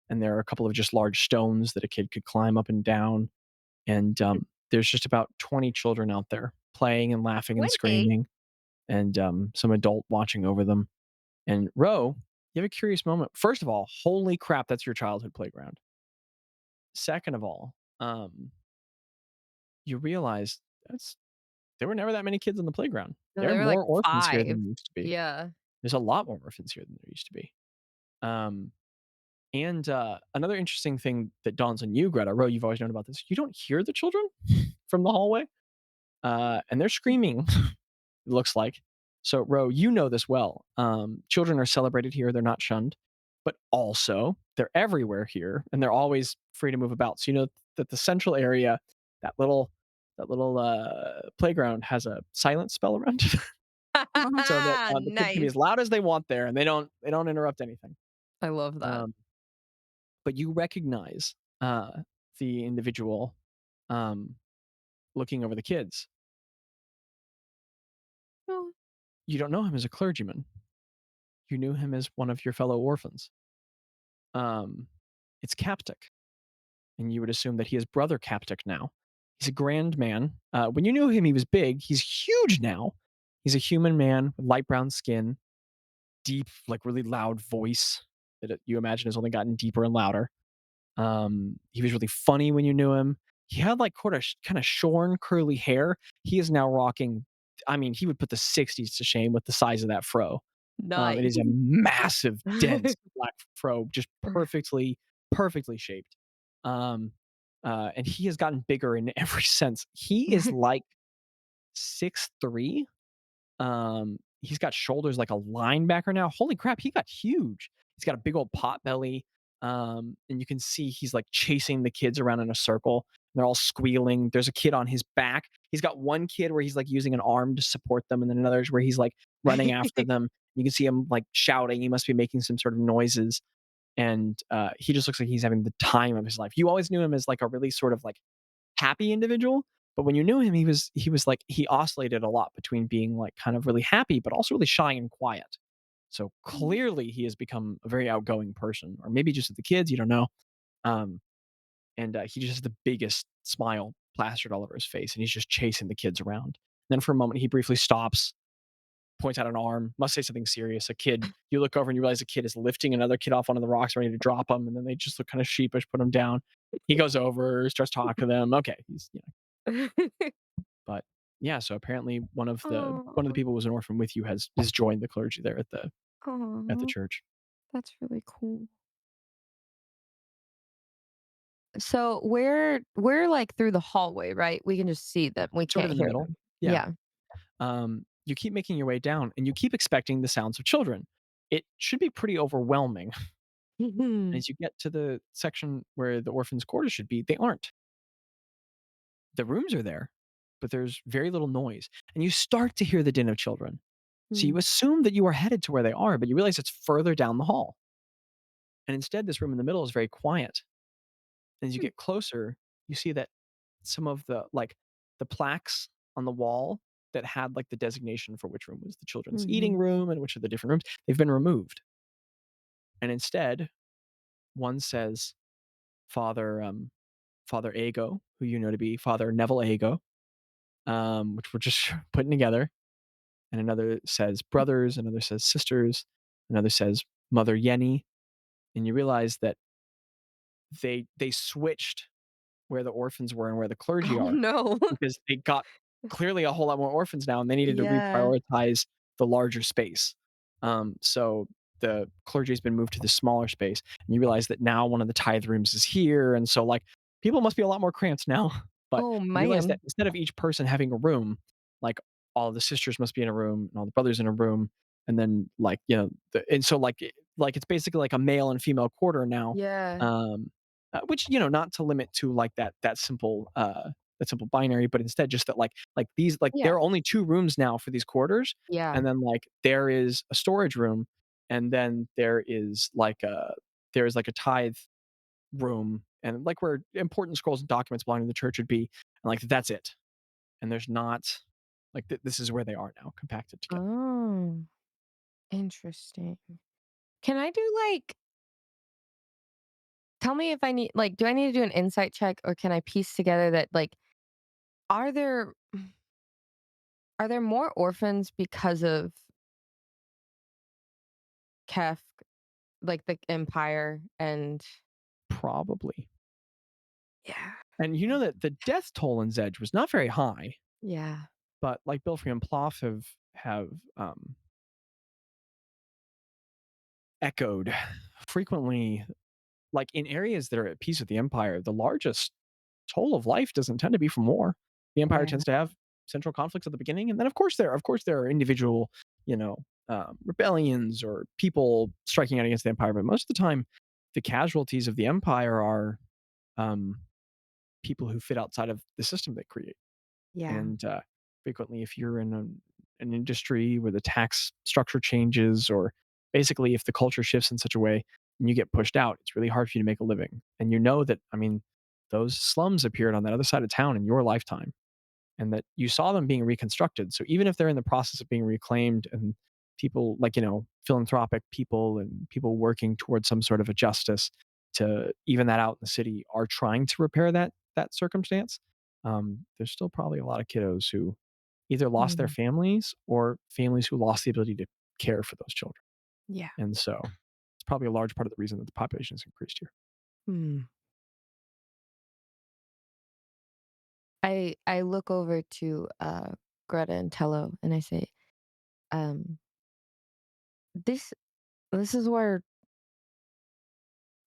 and there are a couple of just large stones that a kid could climb up and down, and there's just about 20 children out there playing and laughing and 20. screaming, and some adult watching over them. And Ro, you have a curious moment. First of all, holy crap, that's your childhood playground. Second of all, you realize that's there were never that many kids on the playground. No, There are they were like more orphans here than 5. there used to be. Yeah. There's a lot more orphans here than there used to be. Um, and another interesting thing that dawns on you, Greta, Ro, you've always known about this. You don't hear the children from the hallway, and they're screaming. It looks like. So, Ro, you know this well. Children are celebrated here; they're not shunned, but also they're everywhere here, and they're always free to move about. So, you know that the central area, that little playground, has a silent spell around it. So that the kids can be Nice. as loud as they want there, and they don't interrupt anything. I love that. Um, but you recognize the individual um, looking over the kids. Oh, You don't know him as a clergyman. You knew him as one of your fellow orphans. Um, it's Captic, and you would assume that he is brother Captic now. He's a grand man. When you knew him, he was big. He's huge now. He's a human man with light brown skin, deep, like really loud voice that you imagine has only gotten deeper and louder. He was really funny when you knew him. He had like kind of shorn curly hair. He is now rocking. I mean, he would put the '60s to shame with the size of that fro. It nice. is a massive, dense black fro, just perfectly shaped. Um, and he has gotten bigger in every sense. He is like 6'3". He's got shoulders like a linebacker now. Holy crap, he got huge. He's got a big old pot belly. And you can see he's like chasing the kids around in a circle. They're all squealing. There's a kid on his back. He's got one kid where he's like using an arm to support them, and then another where he's like running after them. You can see him like shouting. He must be making some sort of noises. And he just looks like he's having the time of his life. You always knew him as like a really sort of like happy individual, but when you knew him, he was like he oscillated a lot between being like kind of really happy, but also really shy and quiet. So clearly, he has become a very outgoing person, or maybe just with the kids, you don't know. Um, and he just has the biggest smile plastered all over his face, and he's just chasing the kids around. Then for a moment, he briefly stops, points out an arm, must say something serious. A kid, you look over and you realize a kid is lifting another kid off one of the rocks, ready to drop him, and then they just look kind of sheepish, put him down. He goes over, starts talking to them. Okay, but yeah. So apparently, one of the Oh, people who was an orphan with you has joined the clergy there at the oh, church. that's really cool. So we're like through the hallway, right? We can just see them. We Sort can't of in the hear middle. them. Yeah. Yeah. You keep making your way down, and you keep expecting the sounds of children. It should be pretty overwhelming. As you get to the section where the orphans' quarters should be, they aren't. The rooms are there, but there's very little noise, and you start to hear the din of children. So you Mm. assume that you are headed to where they are, but you realize it's further down the hall. And instead, this room in the middle is very quiet. And as you Hmm. get closer, you see that some of the plaques on the wall that had like the designation for which room was the children's eating Mhm. room and which of the different rooms, they've been removed. And instead, one says Father Father Ago, who you know to be Father Neville Ago, which we're just putting together. And another says brothers, another says sisters, another says Mother Yenny. And you realize that they switched where the orphans were and where the clergy Oh are no. because they got clearly a whole lot more orphans now and they needed to Yeah. reprioritize the larger space. So the clergy has been moved to the smaller space, and you realize that now one of the tithe rooms is here, and so like people must be a lot more cramped now. But Oh you realize that man. instead of each person having a room, like all the sisters must be in a room and all the brothers in a room, and then like and so like it's basically like a male and female quarter now. Yeah. Um, which not to limit to like that simple binary, but instead just that like these like Yeah. there are only two rooms now for these quarters, Yeah. and then like there is a storage room, and then there is like a tithe room, and like where important scrolls and documents belonging to the church would be, and like that's it. And there's not like this is where they are now, compacted together. Oh, interesting. Can I do like tell me if I need like do I need to do an insight check or can I piece together that like are there are there more orphans because of Kef, like the empire and Probably. yeah. And you know that the death toll in Zedge was not very high, Yeah. but like Belfry and Ploff have echoed frequently, like in areas that are at peace with the Empire, the largest toll of life doesn't tend to be from war. The Empire Yeah. tends to have central conflicts at the beginning, and then of course there are individual, rebellions or people striking out against the Empire. But most of the time, the casualties of the Empire are um, people who fit outside of the system they create. Yeah. And frequently, if you're in an industry where the tax structure changes, or basically if the culture shifts in such a way and you get pushed out, it's really hard for you to make a living. And you know that, I mean, those slums appeared on that other side of town in your lifetime, and that you saw them being reconstructed. So even if they're in the process of being reclaimed, and people like, philanthropic people and people working towards some sort of a justice to even that out in the city are trying to repair that circumstance, there's still probably a lot of kiddos who either lost their Mm. families or families who lost the ability to care for those children. Yeah. And so it's probably a large part of the reason that the population has increased here. Hmm. I look over to Greta and Tello and I say, um, this this is where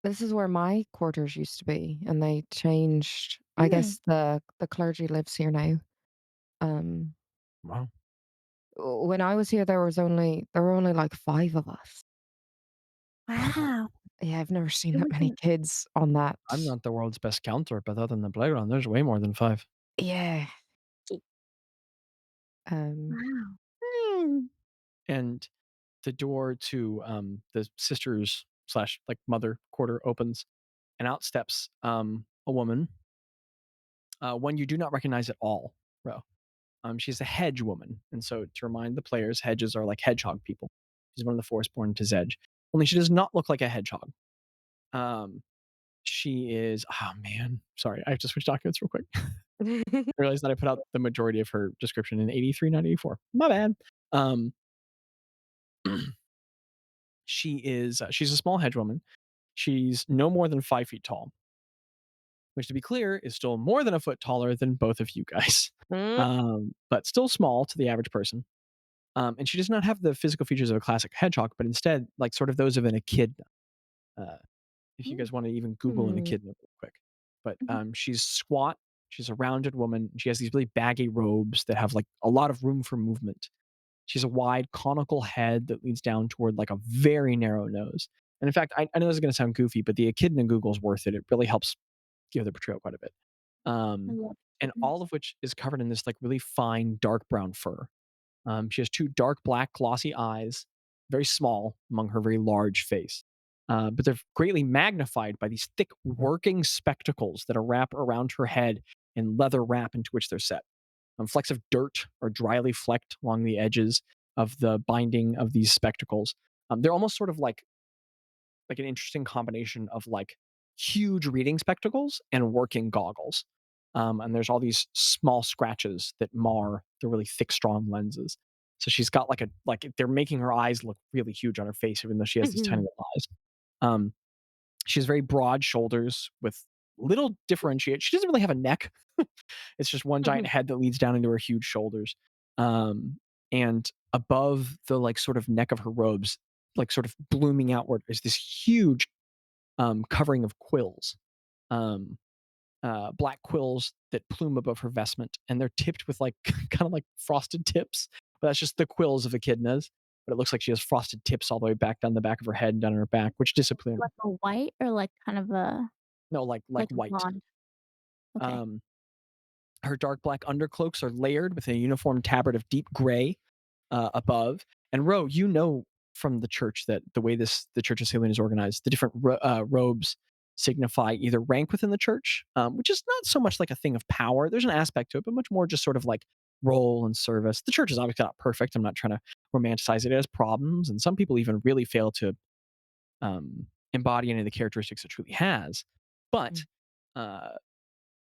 this is where my quarters used to be and they changed. I Hmm. guess the clergy lives here now. Um Wow. when I was here there were only like 5 of us. Wow. Yeah, I've never seen It that many wasn't. kids on that. I'm not the world's best counter, but other than the playground, there's way more than five. Yeah. Um Wow. Hmm. And the door to the sisters slash like mother quarter opens, and out steps a woman, one you do not recognize at all. Ro. She's a hedge woman, and so to remind the players, hedges are like hedgehog people. She's one of the Forceborn to Zedge. Only she does not look like a hedgehog. Um, she is. Oh man, sorry, I have to switch documents real quick. I realized that I put out the majority of her description in 83, not 84. My bad. Um, She's a small hedgewoman. She's no more than 5 feet tall, which, to be clear, is still more than a foot taller than both of you guys, Mm, but still small to the average person. And she does not have the physical features of a classic hedgehog, but instead, like sort of those of an echidna. Uh, if you guys want to even Google an mm, echidna real quick, but Mhm. she's squat. She's a rounded woman. She has these really baggy robes that have like a lot of room for movement. She has a wide conical head that leads down toward like a very narrow nose. And in fact, I know this is going to sound goofy, but the echidna Google is worth it. It really helps give the portrayal quite a bit. I Um, love and all kittens. of which is covered in this like really fine dark brown fur. She has two dark black glossy eyes, very small among her very large face. But they're greatly magnified by these thick working spectacles that are wrapped around her head and leather wrap into which they're set. Flecks of dirt are dryly flecked along the edges of the binding of these spectacles. They're almost sort of like an interesting combination of like huge reading spectacles and working goggles. And there's all these small scratches that mar the really thick, strong lenses. So she's got like they're making her eyes look really huge on her face, even though she has these tiny mhm, little eyes. Um, she has very broad shoulders with little differentiate. She doesn't really have a neck. It's just one giant mhm. head that leads down into her huge shoulders. And above the like sort of neck of her robes, like sort of blooming outward, is this huge covering of quills, um, black quills that plume above her vestment, and they're tipped with like kind of like frosted tips. But that's just the quills of echidnas. But it looks like she has frosted tips all the way back down the back of her head and down her back, which discipline. Like a white or like kind of a No, like like a white. blonde? Okay. Um, her dark black undercloaks are layered with a uniform tabard of deep gray above. And Ro, you know from the church that the way the Church of Salem is organized, the different robes signify either rank within the church, which is not so much like a thing of power. There's an aspect to it, but much more just sort of like role and service. The church is obviously not perfect. I'm not trying to romanticize it. It has problems, and some people even really fail to embody any of the characteristics it truly has. But Mm. uh,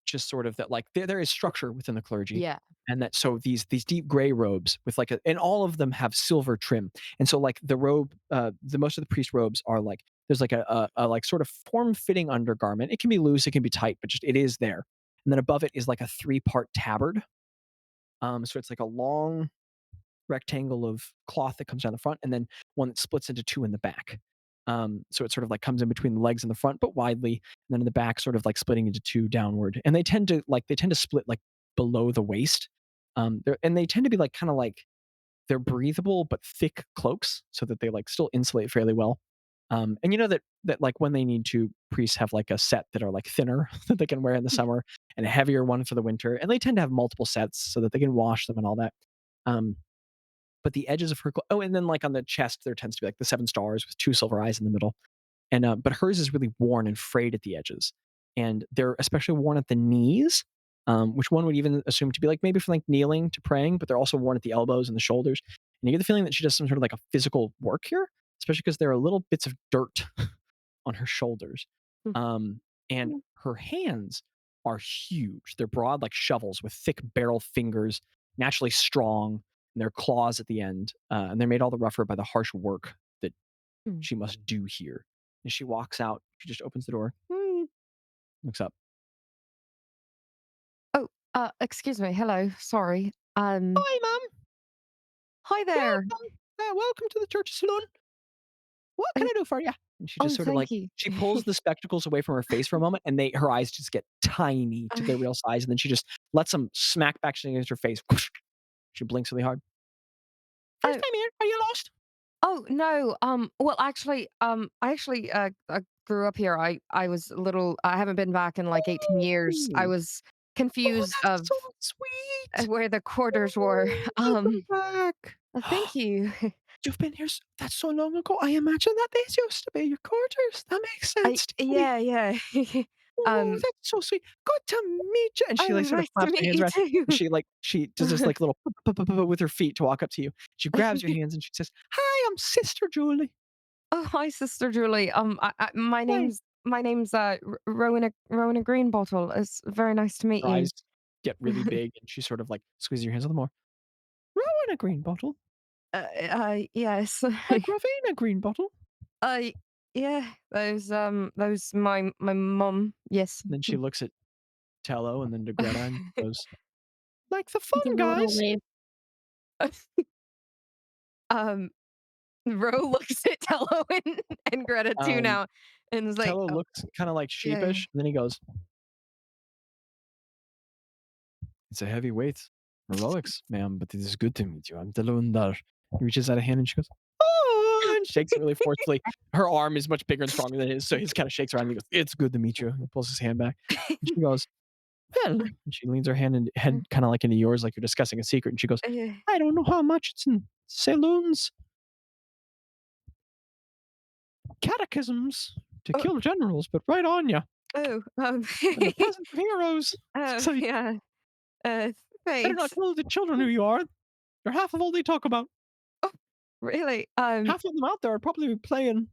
just sort of that like there is structure within the clergy, Yeah. and that so these deep gray robes with like a, and all of them have silver trim. And so like the robe, the most of the priest robes are like there's like a like sort of form-fitting undergarment. It can be loose, it can be tight, but just it is there. And then above it is like a three-part tabard. So it's like a long rectangle of cloth that comes down the front, and then one that splits into two in the back. So it sort of like comes in between the legs in the front, but widely, and then in the back, sort of like splitting into two downward. And they tend to split like below the waist. And they tend to be like kind of like they're breathable but thick cloaks, so that they like still insulate fairly well. And you know that like when they need to, priests have like a set that are like thinner that they can wear in the summer, and a heavier one for the winter. And they tend to have multiple sets so that they can wash them and all that. Um, but the edges of her oh, and then like on the chest there tends to be like the seven stars with two silver eyes in the middle. And but hers is really worn and frayed at the edges, and they're especially worn at the knees, which one would even assume to be like maybe for like kneeling to praying, but they're also worn at the elbows and the shoulders. And you get the feeling that she does some sort of like a physical work here, especially because there are little bits of dirt on her shoulders. Mm, um, and her hands are huge. They're broad like shovels with thick barrel fingers, naturally strong, and their claws at the end. And they're made all the rougher by the harsh work that mm. she must do here. As she walks out, she just opens the door, looks up. Oh, excuse me. Hello. Sorry. Hi, ma'am. Hi there. Welcome. Welcome to the Church of Salon. What can Uh, I do for you? And she just oh, sort of like thank you. she pulls the spectacles away from her face for a moment, and her eyes just get tiny to their real size, and then she just lets them smack back against her face. She blinks really hard. First Oh, time here? Are you lost? oh no. Well, actually, I grew up here. I was a little. I haven't been back in like 18 years. I Oh, was oh, confused that's of so sweet. where the quarters were. Oh, welcome back. Thank you. You've been here. That's so long ago. I imagine that these used to be your quarters. That makes I sense to me. yeah yeah. Oh, um. that's so sweet. Good to meet you. And she like Oh, sort of nice to claps her meet hands you around. too. And she does this like little with her feet to walk up to you. She grabs your hands and she says, "Hi, I'm Sister Julie." Oh, hi, Sister Julie. My Hi. name's Rowena Greenbottle. It's very nice to meet Her you. eyes get really big and she sort of like squeezes your hands a little more. Rowan a green bottle. Yes. Like Ravina Greenbottle. uh, yeah, those my mum. Yes. And then she looks at Tello and then to Greta and goes, like the fun Give a little guys. wave. um, Ro looks at Tello and Greta too Um, now, and is like, Tello oh looks kind of like yeah. sheepish. And then he goes, it's a heavy weight. Heroics, ma'am, but it is good to meet you. I'm Tello Undar. He reaches out a hand and she goes, oh, and shakes it really forcefully. Her arm is much bigger and stronger than his, so he kind of shakes her hand and he goes, it's good to meet you. And pulls his hand back. And she goes, well, and she leans her hand and head kind of like into yours, like you're discussing a secret. And she goes, I don't know how much it's in saloons catechisms to Oh, kill generals, but right on you. oh, And the presence of heroes. oh, It's like, yeah. Uh, better not thanks. tell the children who you are. You're half of all they talk about. Oh, really? Half of them out there are probably playing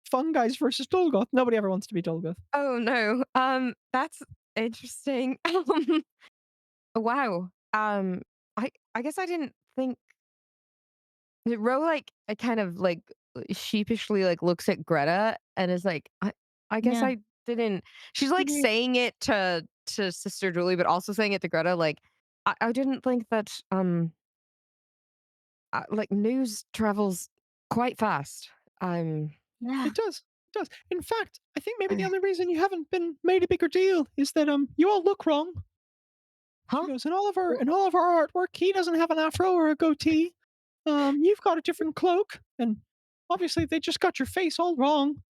fun guys versus Dolgoth. Nobody ever wants to be Dolgoth. Oh no. That's interesting. Wow. I guess I didn't think Ro like I kind of like sheepishly like looks at Greta and is like, I guess Yeah. I didn't. She's like Mhm. saying it to Sister Julie, but also saying it to Greta. Like, I didn't think that like news travels quite fast. Um, Yeah. It does. It does. In fact, I think maybe the only reason you haven't been made a bigger deal is that you all look wrong. She huh? goes, Well, in all of our artwork, he doesn't have an afro or a goatee. You've got a different cloak, and obviously they just got your face all wrong.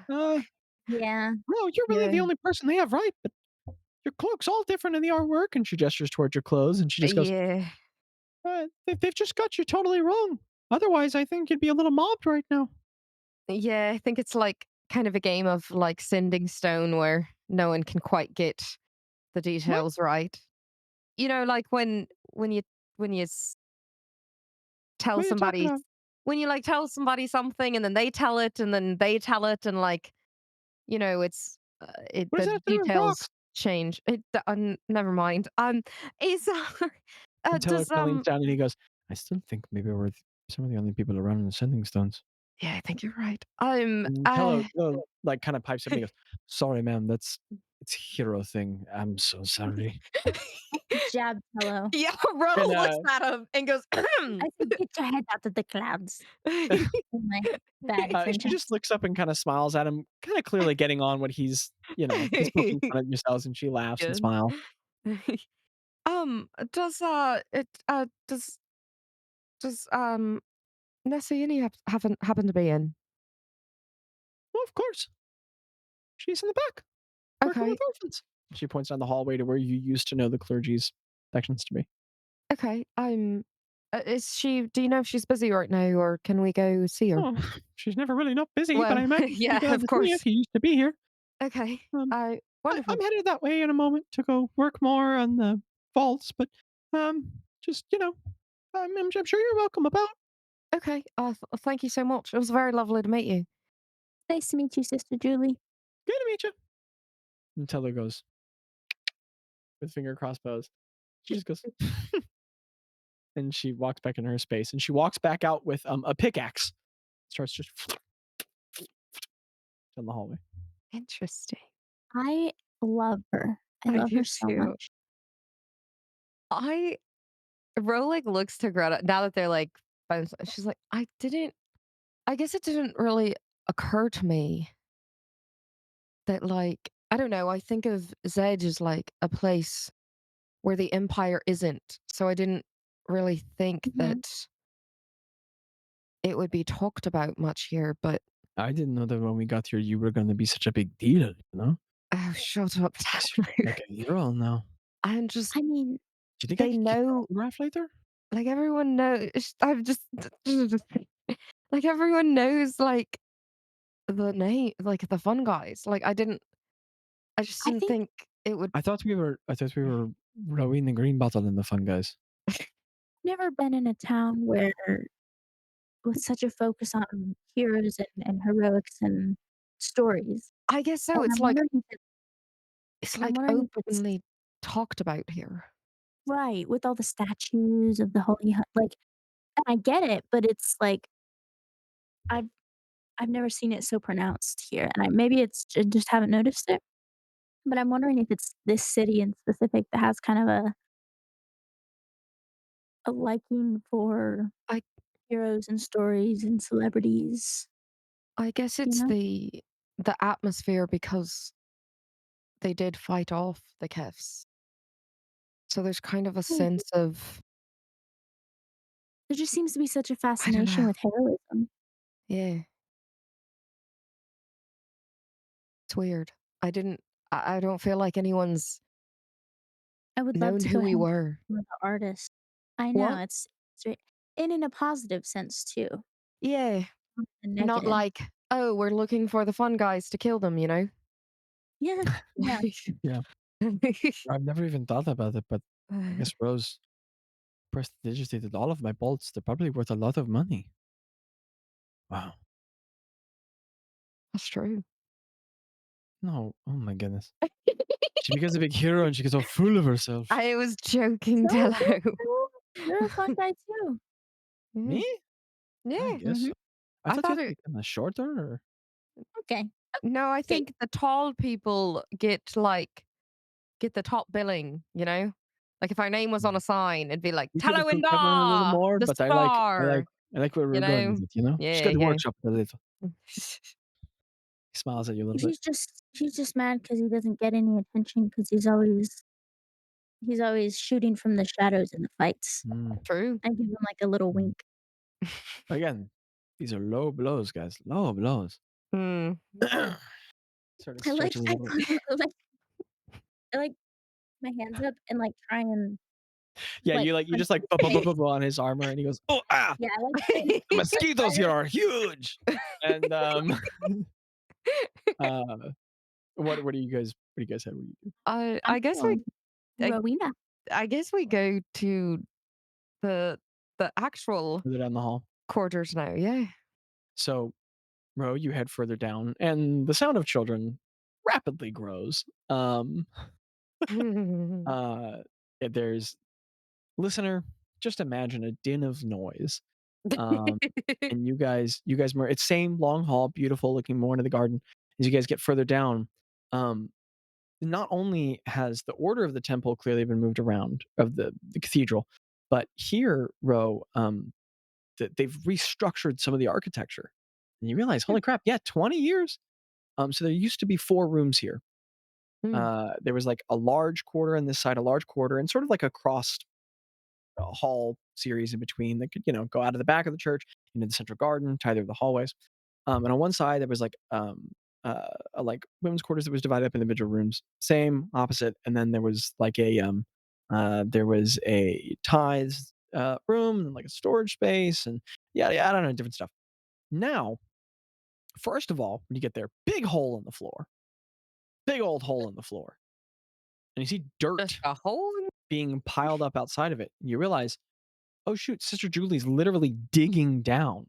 Uh, yeah. no, you're really Yeah. the only person they have right, but your cloak's all different in the artwork. And she gestures towards your clothes, and she just goes, Yeah. they've just got you totally wrong. Otherwise, I think you'd be a little mobbed right now. Yeah, I think it's like kind of a game of like sending stone where no one can quite get the What? details right. You know, like when you when you tell What are you talking somebody about? when you like tell somebody something and then they tell it and then they tell it and like it's it What does the that have to do with details rocks? change. Never mind. Is Until does it leans down and he goes, I still think maybe we're some of the only people around in the sending stones. yeah, I think you're right. And Tello, like, kinda pipes up and he goes, "Sorry, ma'am, it's hero thing. I'm so sorry." Good job, hello. Yeah, Ro And, looks at him and goes, I said, get your head out of the clouds. In my bad she just accent. looks up and kinda smiles at him, kinda clearly getting on what he's poking fun at yourselves, and she laughs and Good. smiles. Does it does Nessini happen to be in? "Well, of course. She's in the back, working with Okay, orphans." She points down the hallway to where you used to know the clergy's sections to be. okay. Is she? Do you know if she's busy right now, or can we go see her? "Oh, she's never really not busy, but I Well, imagine she'd be yeah, glad of to see you if course. you used to be here." Okay. Um I'm Wonderful. headed that way in a moment to go work more on the vaults, but just I'm sure you're welcome about. Okay. Thank you so much. It was very lovely to meet you. Nice to meet you, Sister Julie. Good to meet you. And Teller goes with finger crossbows. She just goes, and she walks back into her space, and she walks back out with a pickaxe. Starts just down the hallway. Interesting. I love her. I I love her do so too. much. I Ro like looks to Greta now that they're like by themselves. She's like, I guess it didn't really occur to me that like I don't know, I think of Zedge as like a place where the Empire isn't. So I didn't really think Mhm. that it would be talked about much here, but I didn't know that when we got here, you were going to be such a big deal. oh shut up. Guess you're like a hero now. I'm just I mean, Do you think I they could get your know autograph later? like everyone knows I'm just like everyone knows like the name like the fun guys. Like I just I didn't think think it would I thought we were rowing the green bottle in the fun guys. never been in a town where with such a focus on heroes and heroics and stories. I guess so. And It's I'm like wondering if it's openly talked about here. right with all the statues of the holy like and I get it, but it's like I've I've never seen it so pronounced here, and maybe it's just haven't noticed it, but I'm wondering if it's this city in specific that has kind of a liking for I heroes and stories and celebrities, I guess you it's know? the atmosphere because they did fight off the Kefs. So there's kind of a Maybe. sense of There just seems to be such a I don't fascination know. with heroism. Yeah, it's weird. I didn't I don't feel like anyone's I would love known to who go we hang out were. with the artist. I know, What? it's ve and in a positive sense too, Yeah, not the not negative. like, "Oh, we're looking for the fun guys to kill them," you know? Yeah, yeah. Yeah. I've never even thought about it, but I guess Rose prestidigitated all of my bolts. They're probably worth a lot of money. Wow. That's true. No. Oh my goodness. She becomes a big hero and she gets all full of herself. I was joking, So good, Dello. so you're a fun guy too. Yeah, Me? I yeah, guess so. I I thought you thought had to it be kinda shorter or Okay, no, I okay. think the tall people get the top billing, you know? Like, if our name was on a sign, it'd be like, we could have cooked that one a little "Talawindaw, more, the but I like I like star," I like where you we're going with know? it, you know? Just Yeah, got to yeah. workshop it a little. He smiles at you a little bit. He's just mad because he doesn't get any attention because he's always shooting from the shadows in the fights. Mm. True. I give him, like, a little Mm. wink. Again, these are low blows, guys. Low blows. Hmm. Sort of I like stretches a I little. put I like my hands up and, like, try and, Yeah, like, you punch just like his bu bu bu bu face. bu on his armor, and he goes, "Oh, ah, Yeah, I like to the like, try mosquitoes to here are huge." And, uh, what do you guys have? What do you do? I'm I guess feeling I Rowena. I guess we go to the actual Further down the hall. quarters now, yeah. So, Ro, you head further down, and the sound of children rapidly grows. Uh, there's listener, just imagine a din of noise. Um, and you guys it's same long hall, beautiful looking more into the garden. As you guys get further down, um, not only has the order of the temple clearly been moved around of the cathedral, but here, Ro, they've restructured some of the architecture. And you realize, holy crap, yeah, 20 years. So there used to be 4 rooms here. Mm, There was like a large quarter on this side, a large quarter, and sort of like a cross hall series in between that could, go out of the back of the church into the central garden, tie through the hallways. And on one side there was like a like women's quarters that was divided up into individual rooms, same opposite, and then there was a tithes room and like a storage space and yeah, I don't know, different stuff. Now, first of all, when you get there, big hole in the floor, big old hole in the floor, and you see just dirt a hole in being piled up outside of it. You realize, oh shoot, Sister Julie's literally digging down.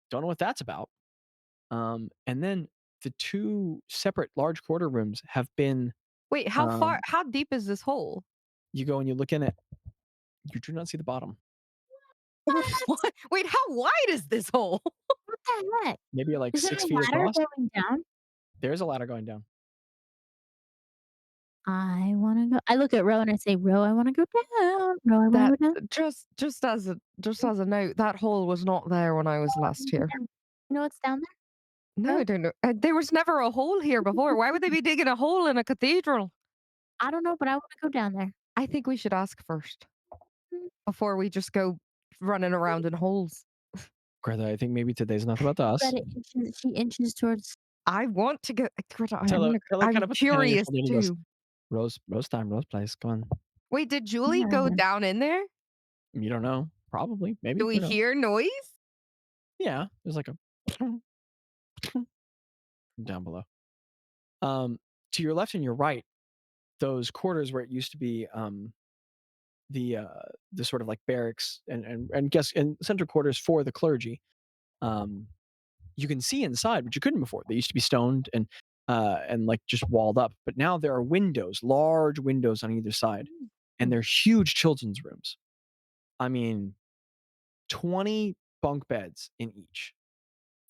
Don't know what that's about. And then the two separate large quarter rooms have been. Wait, Um, how deep is this hole? you go and you look in it. You do not see the bottom. What? What? Wait, how wide is this hole? What the heck? Maybe like Is there 6 a feet ladder across. going down? There's a ladder going down. I wanna go I look at Ro and I say, "Ro, I wanna go down. Ro, I wanna That go down. just as a note, that hole was not there when I was I last wanna go here. down." You know what's down there, No, Ro? I don't know. There was never a hole here before. Why would they be digging a hole in a cathedral? I don't know, but I wanna go down there. I think we should ask first Mm, before we just go running around in holes. Greta, I think maybe today's not about us. She inches towards I want to go. Greta, Tella kind I'm of puts a hand on your curious shoulder and he goes, too. Rose time, Rose place. Come on. Wait, did I'm Julie around go there. down in there? You don't know. Probably. Do Maybe. we Who knows? hear noise? Yeah. There's like a down below. To your left and your right, those quarters where it used to be the sort of like barracks and guess and center quarters for the clergy. Um, you can see inside, but you couldn't before. They used to be stoned and like just walled up, but now there are windows, large windows on either side, and Mm. they're huge children's rooms. I mean, 20 bunk beds in each,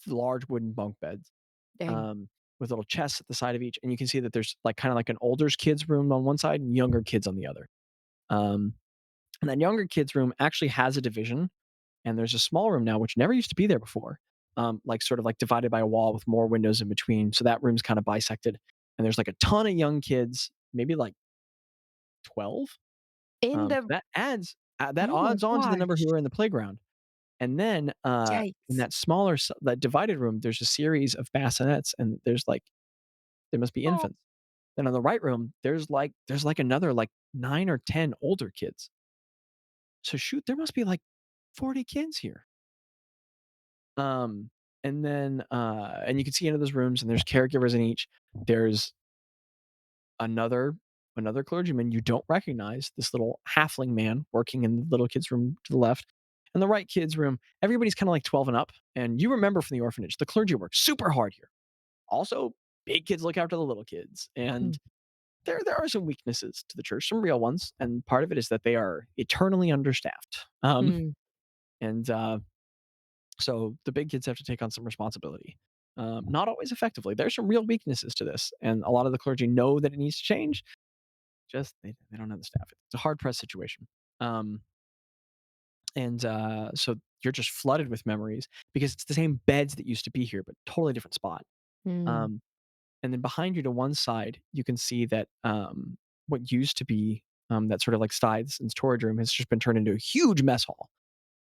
large wooden bunk beds, Dang. um, with little chests at the side of each, and you can see that there's, like, kinda like an older kids room on one side and younger kids on the other. Um, and that younger kids room actually has a division, and there's a small room now, which never used to be there before, like, sort of, like, divided by a wall with more windows in between, so that room's kinda bisected, and there's, like, a ton of young kids, maybe, like, 12? In So the that Oh my adds on to the number who gosh. are in the playground. And then, in Yikes. that that divided room, there's a series of bassinets, and there must be Oh. infants. Then on the right room, there's another, like, 9 or 10 older kids. So shoot, there must be, like, 40 kids here. Um, and you can see into those rooms, and there's caregivers in each. There's another another clergyman you don't recognize, this little halfling man working in the little kids' room to the left. And the right kids' room, everybody's kinda like 12 and up, and you remember from the orphanage, the clergy works super hard here. Also, big kids look after the little kids, Mm, and there are some weaknesses to the church, some real ones, and part of it is that they are eternally understaffed. mm, And so the big kids have to take on some responsibility. Not always effectively. There's some real weaknesses to this, and a lot of the clergy know that it needs to change. Just they don't have the staff. It's a hard pressed situation. Um, and so you're just flooded with memories because it's the same beds that used to be here, but totally different spot. mm. Um, and then behind you to one side, you can see that what used to be that sort of like sides and storage room has just been turned into a huge mess hall.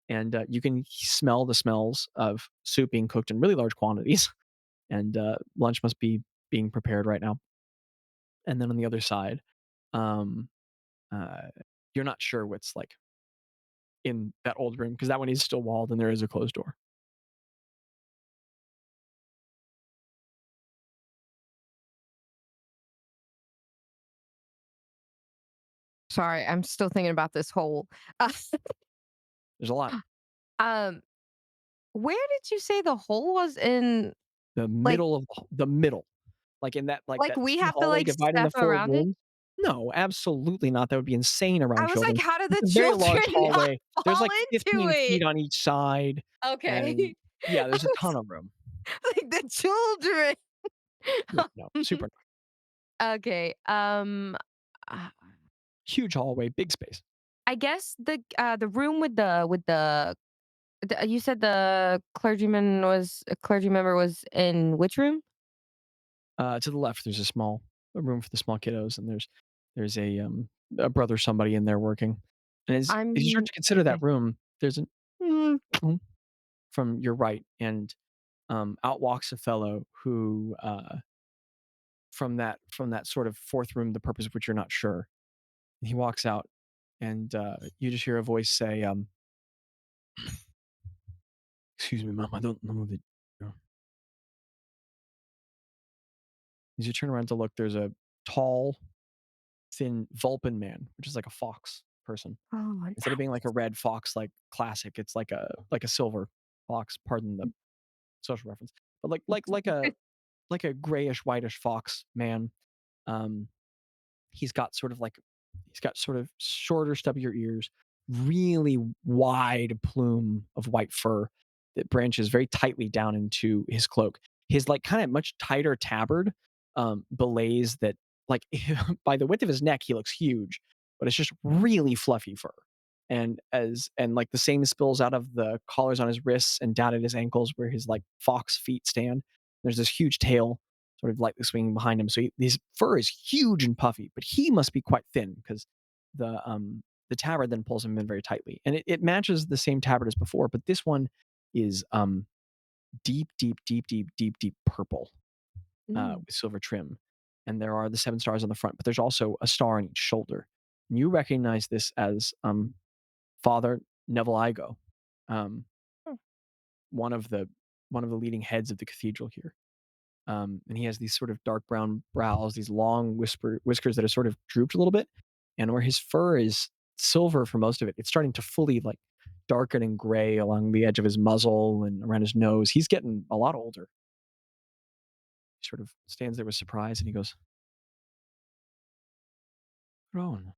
And you can smell the smells of soup being cooked in really large quantities, and lunch must be being prepared right now. And then on the other side, um, uh, you're not sure what's like in that old room because that one is still walled and there is a closed door. Sorry, I'm still thinking about this hole. Uh, There's a lot. um, where did you say the hole was in, The like middle of the middle, like in like that we T have to, hallway like, dividing step the four around it? rooms. No, absolutely not. That would be insane I around was like, children. how did It's the a very large children not hallway. There's fall like into 15 it? feet on each side, and Okay. yeah, I there's a ton was of room. like, the children. Yeah, no, super Okay, uh, huge hallway, big space. I guess the room with the you said the clergyman was a clergy member was in which room? To the left, there's a room for the small kiddos, and there's a brother somebody in there working. And as you start I'm to consider that okay. room, there's an from your right, and out walks a fellow who from that sort of fourth room, the purpose of which you're not sure. He walks out, and you just hear a voice say, "Excuse me, ma'am, I don't know that." As you turn around to look, there's a tall, thin Vulpan man, which is like a fox person. Oh, Instead of being like a red fox, like classic, it's like a silver fox. Pardon the social reference, but like a grayish whitish fox man. Um, he's got sort of like he's got sort of shorter, stubbier ears, really wide plume of white fur that branches very tightly down into his cloak. His like kind of much tighter tabard belays that like by the width of his neck, he looks huge, but it's just really fluffy fur. And like the same spills out of the collars on his wrists and down at his ankles where his like fox feet stand. There's this huge tail sort of lightly swinging behind him. So his fur is huge and puffy, but he must be quite thin because the tabard then pulls him in very tightly, and it matches the same tabard as before, but this one is deep, deep, deep, deep, deep, deep purple mm. with silver trim, and there are the seven stars on the front, but there's also a star on each shoulder. And you recognize this as Father Neville Igo, um, Hmm. one of the one of the leading heads of the cathedral here. And he has these sort of dark brown brows, these long whiskers that are sort of drooped a little bit, and where his fur is silver for most of it, it's starting to fully like darken and gray along the edge of his muzzle and around his nose. He's getting a lot older. He sort of stands there with surprise, and he goes, "Grown."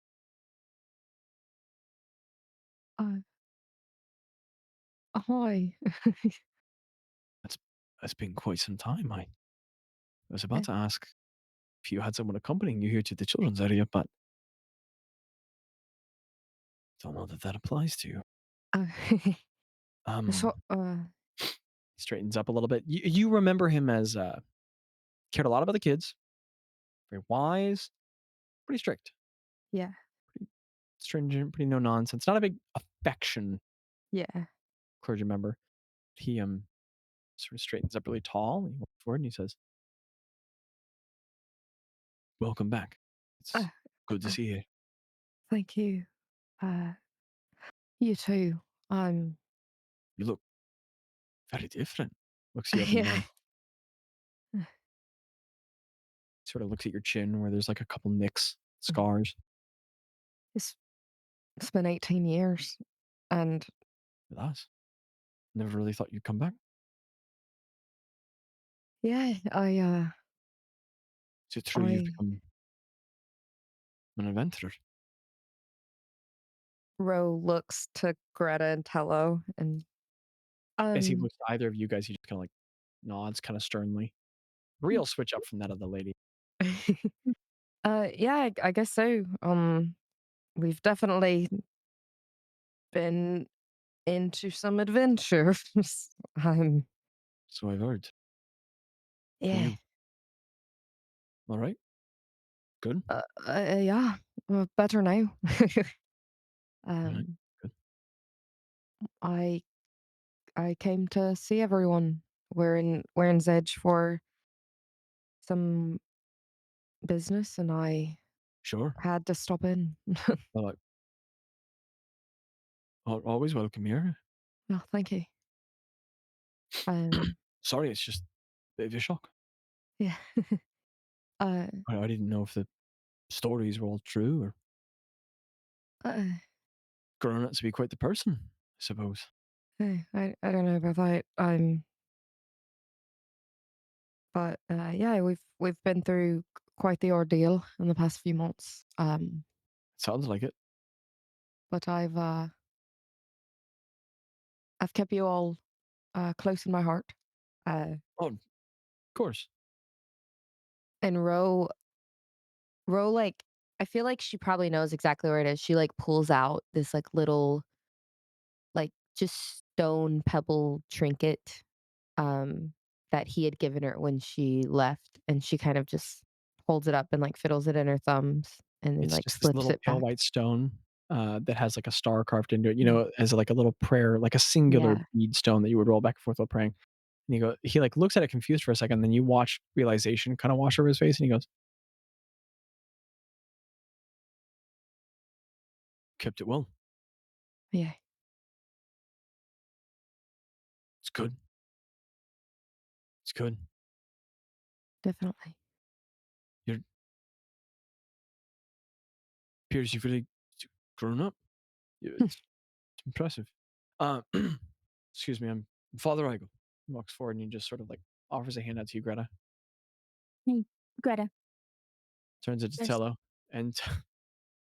Uh, Hi. That's that's been quite some time. I was about Eh, to ask if you had someone accompanying you here to the children's area, but don't know that that applies to you. uh, so, Um, straightens up a little bit. You remember him as cared a lot about the kids, very wise, pretty strict, yeah, pretty stringent, pretty no nonsense. Not a big affection yeah. clergy member. He sort of straightens up really tall. And he walks forward and he says, "Welcome back. Uh, It's good to uh, see you. Thank you. Uh, you too. Um, You look very different." Looks you up and yeah. down. Sort of looks at your chin where there's like a couple nicks, scars. It's it's been 18 years, and With us. Never really thought you'd come back. yeah, Is it true you've I become an adventurer? Ro looks to Greta and Tello, and As he um, looks at either of you guys, he just kind of like nods kind of sternly. Real switch up from that other lady. yeah, I guess so. We've definitely been into some adventures. Um, So I've heard from yeah, you. All right. Good. yeah, better now. All right. um, Good. I I came to see everyone. We're in Zedge for some business, and I Sure. had to stop in. Well, always welcome here. Oh, thank you. Um, Sorry, it's just a bit of a shock. yeah. uh, I didn't know if the stories were all true or uh, grown up to be quite the person, I suppose. I don't know about that. But yeah, we've been through quite the ordeal in the past few months. Sounds like it. But I've kept you all close in my heart. Uh, Oh, of course. and Ro, like, I feel like she probably knows exactly where it is. She like pulls out this like little like just stone pebble trinket um that he had given her when she left, and she kind of just holds it up and like fiddles it in her thumbs and then It's like just this slips little it pale back. white stone that has like a star carved into it, Mm. as like a little prayer, like a singular Yeah. bead stone that you would roll back and forth while praying. And he like looks at it confused for a second, then you watch realization kind of wash over his face, and he goes, "Kept it well. Yeah, It's good. It's good. definitely. You're appears you've really grown up. It's impressive." Uh, excuse me, I'm Father Igo. He walks forward and he just sort of like offers a hand out to you, Greta. Hey, Greta. Turns it to There's Tello, and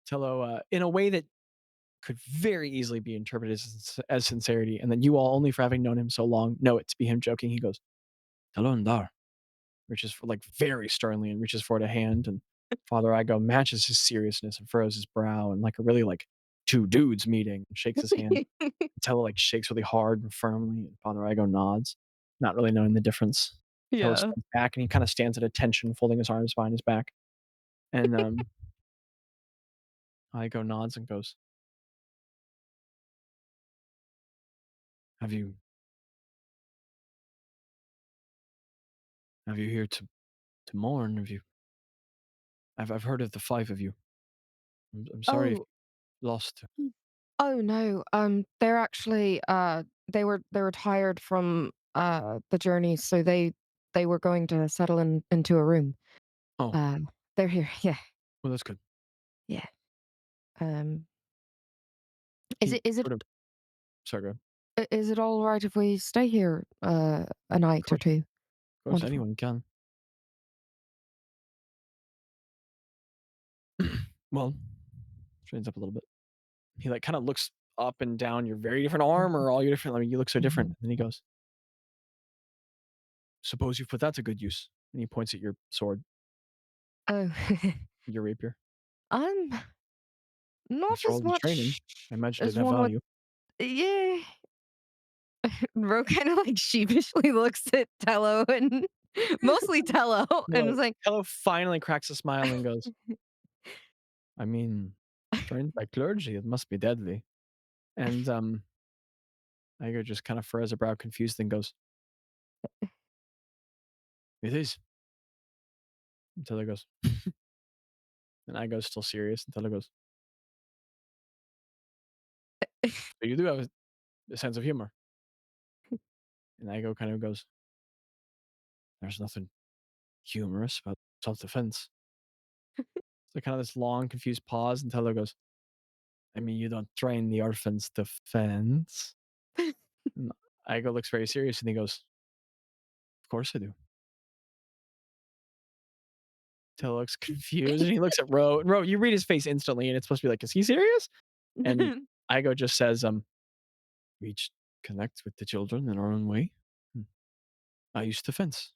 Tello, in a way that could very easily be interpreted as sincerity, and then you all, only for having known him so long, know it to be him joking. He goes, "Tello and Dar," reaches for like very sternly and reaches forward a hand, and Father Igo matches his seriousness and furrows his brow, and like a really like two dudes meeting, and shakes his hand. Tello like shakes really hard and firmly, and Father Igo nods, not really knowing the difference. Tello Yeah. stands back and he kind of stands at attention, folding his arms behind his back. And Igo nods and goes, "Have you here to mourn? Have you? I've heard of the five of you. I'm sorry if Oh, you lost." oh no. They're actually they were tired from the journey, so they were going to settle into a room. Oh, Uh, they're here. Yeah. well, that's good. Yeah. Um, is He it is it sort of, sorry, go ahead. is it all right if we stay here a night or two? Of course, Wonderful. anyone can. Well, straightens up a little bit. He like kind of looks up and down your very different armor, all your different. I mean, you look so different." And then he goes, "Suppose you put that to good use." And he points at your sword, Oh, your rapier. I'm not After all as the training, much I imagine it'd as have one would. value. Yeah. Ro kind of like sheepishly looks at Tello and mostly Tello and No, is like, Hello finally cracks a smile and goes, "I mean, trained by clergy, it must be deadly." And Igo just kind of furrows a brow, confused, and goes, "It is." Until it goes, and Igo's still serious until it goes, "But you do have a sense of humor." And Igo kind of goes, "There's nothing humorous about self-defense." So kind of this long, confused pause until it goes, "I mean, you don't train the orphans defense." And Igo looks very serious and he goes, "Of course I do." Till looks confused and he looks at Ro. And Ro, you read his face instantly and it's supposed to be like, is he serious? And Igo just says, "We each connect with the children in our own way. Hmm. I use defense.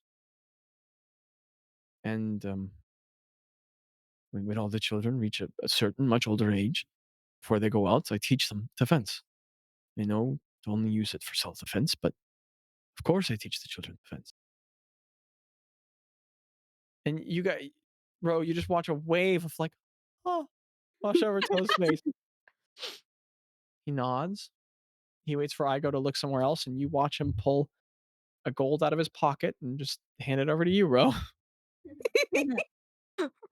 And when all the children reach a certain much older age, before they go out, I teach them defense. They know to only use it for self-defense, but of course I teach the children defense." And you got, Ro, you just watch a wave of like, oh, wash over To's face. He nods. He waits for Igo to look somewhere else, and you watch him pull a gold out of his pocket and just hand it over to you, Ro.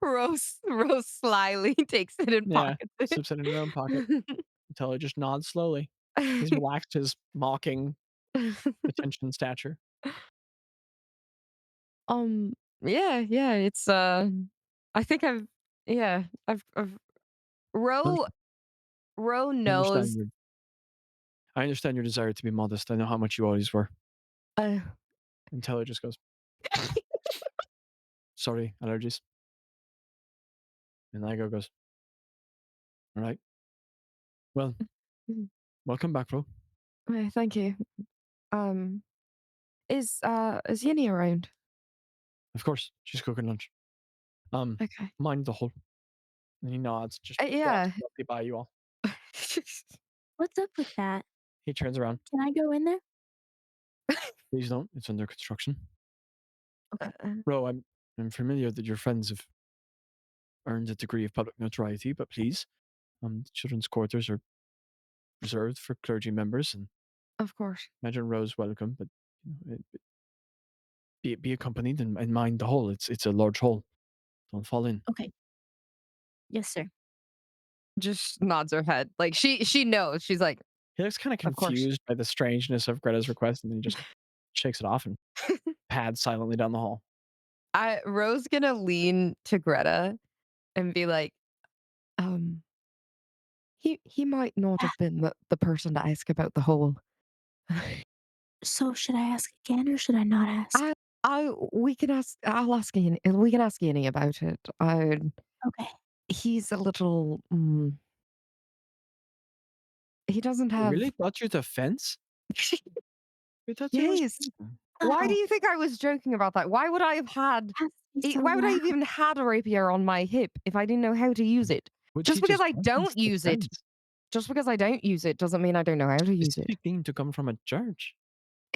Rose slyly takes it and Yeah, pockets slips it in her own pocket it. until he just nods slowly. He's relaxed his mocking attention stature. um, yeah, yeah, it's I think I've Ro Okay. Ro I understand knows. your I understand your desire to be modest. I know how much you always were. uh, And Taylor just goes, "Sorry, allergies." And Igo goes, "All right. Well, welcome back, bro." Thank you. Um, is Yinny around? Of course, she's cooking lunch. Um, Okay. Mind the hole. And he nods, just walks Yeah. directly by you all. What's up with that? He turns around. Can I go in there? "Please don't. It's under construction." Okay. "Bro, I'm familiar that your friends have earned a degree of public notoriety, but please, the children's quarters are reserved for clergy members, and Of course. imagine Rose welcome, but be accompanied and mind the hole. It's a large hole. Don't fall in." Okay. Yes, sir. Just nods her head. Like she knows. She's like, He looks kind of of course. confused by the strangeness of Greta's request, and then he just shakes it off and pads silently down the hall. I Rose gonna lean to Greta and be like, um, he might not Ah, have been the person to ask about the whole. so should I ask again or should I not ask? I I we can ask. I'll ask Ian. We can ask Ian about it. Okay. He's a little. He doesn't "He have. really taught you the fence? We thought you were Yes. joking." Why do Oh, you think I was joking about that? Why would I have had? has to be so Why would I have loud. even had a rapier on my hip if I didn't know how to use it? Would Just teach because his I orphans don't use it, defense. just because I don't use it doesn't mean I don't know how to use it. Specific thing to come from a church.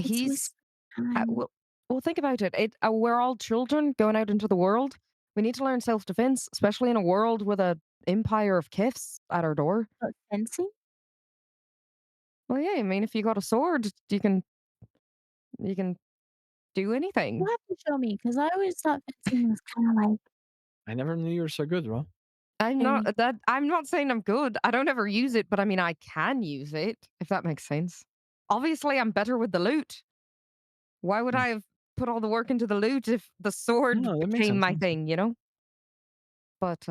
It's He's whisper time. well, think about it. We're all children going out into the world. We need to learn self defense, especially in a world with a empire of kifs at our door. Fencing? Well, yeah, I mean, if you got a sword, you can do You'll anything. have to show me because I always thought fencing was kind of like, I never knew you were so good, bro. very, I'm not saying I'm good. I don't ever use it, but I mean I can use it, if that makes sense. Obviously, I'm better with the loot. Why would Mm. I have put all the work into the loot if the sword No, that makes became sense. That my makes sense. thing? But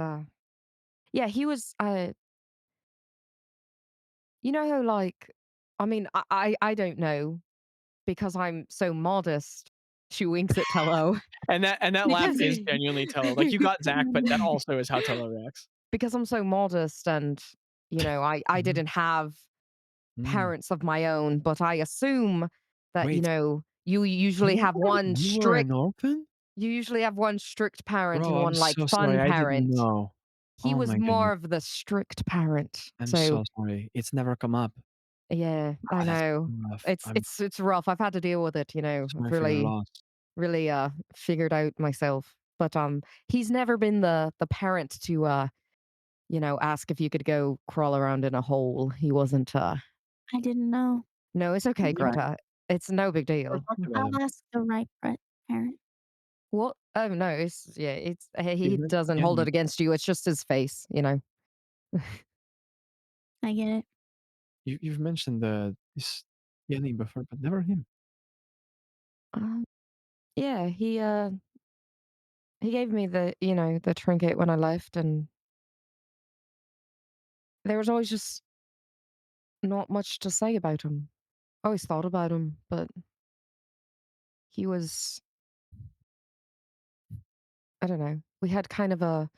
yeah, he was you know how like I mean, I don't know because I'm so modest. She winks at Tello. And that laugh because is genuinely Tello. Like, you got Zach, but that also is how Tello reacts. because I'm so modest and I Mhm. didn't have Mm. parents of my own, but I assume that, Wait, you usually have one you were strict an orphan? you usually have one strict parent Bro, and I'm one, like, so sorry, fun I didn't parent. know. He Oh was my more goodness, of the strict parent. I'm So, so sorry. It's never come up. yeah, I Ah, that's know. rough. It's it's it's rough. I've had to deal with it, I've Sorry for your really, loss. really, figured out myself. But, he's never been the parent to, ask if you could go crawl around in a hole. He wasn't, I didn't know. "No, it's okay, I'm You never sorry. Greta. It's no big never deal." talked about I'll him. ask the right parent. What? Oh, no, he You've mentioned doesn't hold it Yenny. against you. It's just his face. I get it. You've mentioned this Yenny before, but never him. Um, yeah, he gave me the trinket when I left, and there was always just not much to say about him. I always thought about him, but he was, I don't know. We had kind of a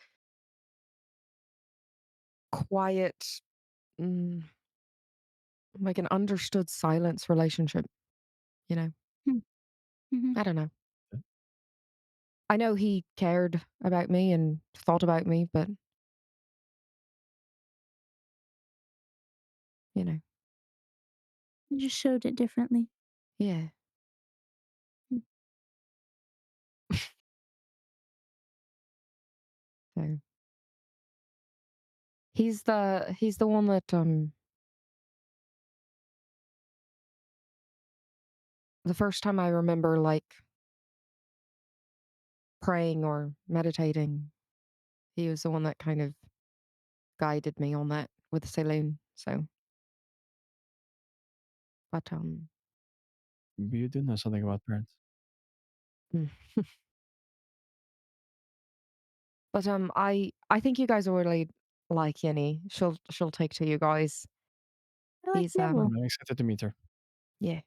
quiet, mm, like an understood silence relationship, you know? Hmm. Mhm. I don't know. I know he cared about me and thought about me, but, you know, You just showed it differently. yeah. Mm. So he's the one that the first time I remember like praying or meditating, he was the one that kind of guided me on that with the saloon. So, but You do know something about parents. mm. But I think you guys will really like Yenny. She'll take to you guys. I like He's Neville. I'm excited to meet her. yeah.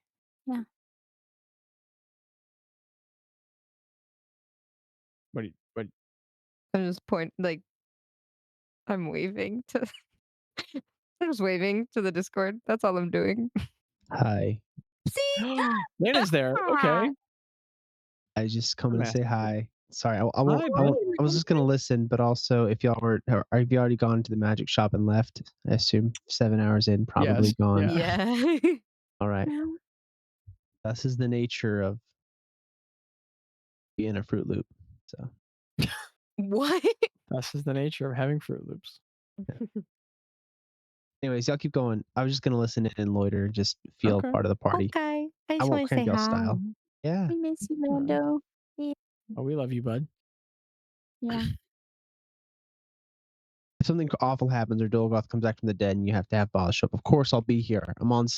Yeah. What I'm just I'm waving to I'm just waving to the Discord. That's all I'm doing. Hi. See? Landon's there. Okay. I just coming I'm to say asking. hi. Sorry, I won't. Hi, I bud. won't. I was just gonna listen, but also if y'all were, or have you already gone to the magic shop and left? I assume 7 hours in, Yes. probably gone. Yeah. Yeah. All right. No. This is the nature of being a Fruit Loop. So What? This is the nature of having Fruit Loops. yeah. Anyways, y'all keep going. I was just gonna listen in and loiter, just feel Okay. part of the party. Okay. I I just won't want to say cramp y'all hi. style. Yeah. We miss you, All right. Lando. Oh, we love you, bud. Yeah. If something awful happens or Dolgoth comes back from the dead and you have to have Bazz show up, of course I'll be here. I'm on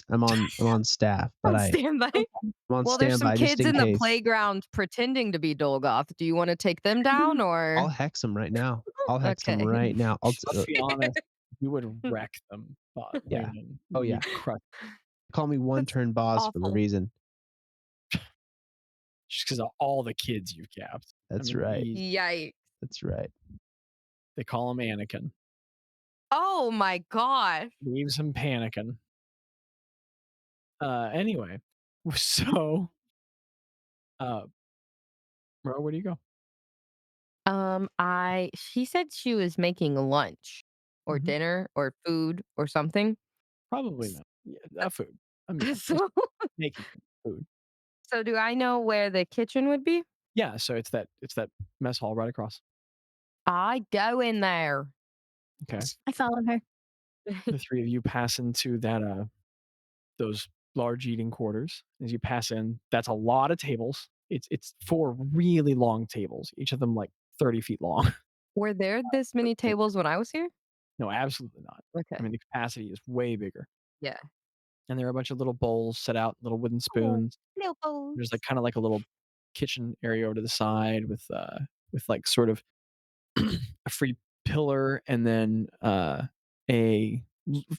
staff, but On standby. Okay. I'm on Well, there's some standby just kids in in the case. playground pretending to be Dolgoth. Do you want to take them down I'll or? hex them right now. I'll hex them Okay. right now. Let's be honest. You would wreck them, Yeah. Landon. Oh yeah. You'd crush Call me one That's turn boss for a awful. reason. just because of all the kids you've capped. That's right. Yikes. That's right. They call him Anakin. Oh my gosh. Leaves him panicking. Anyway, so, uh, Ro, where do you go? She said she was making lunch or Mhm. dinner or food or something. Probably S- not. Yeah, food. A meal. Just So, making food. so do I know where the kitchen would be? Yeah, so it's that mess hall right across. I go in there. Okay. I followed her. The three of you pass into those large eating quarters. As you pass in, that's a lot of tables. It's four really long tables, each of them like 30 feet long. Were there this many tables when I was here? No, absolutely not. I Okay. mean, the capacity is way bigger. Yeah. And there are a bunch of little bowls set out, little wooden Oh, spoons. no There's balls. like kind of like a little kitchen area over to the side with like sort of a free pillar and then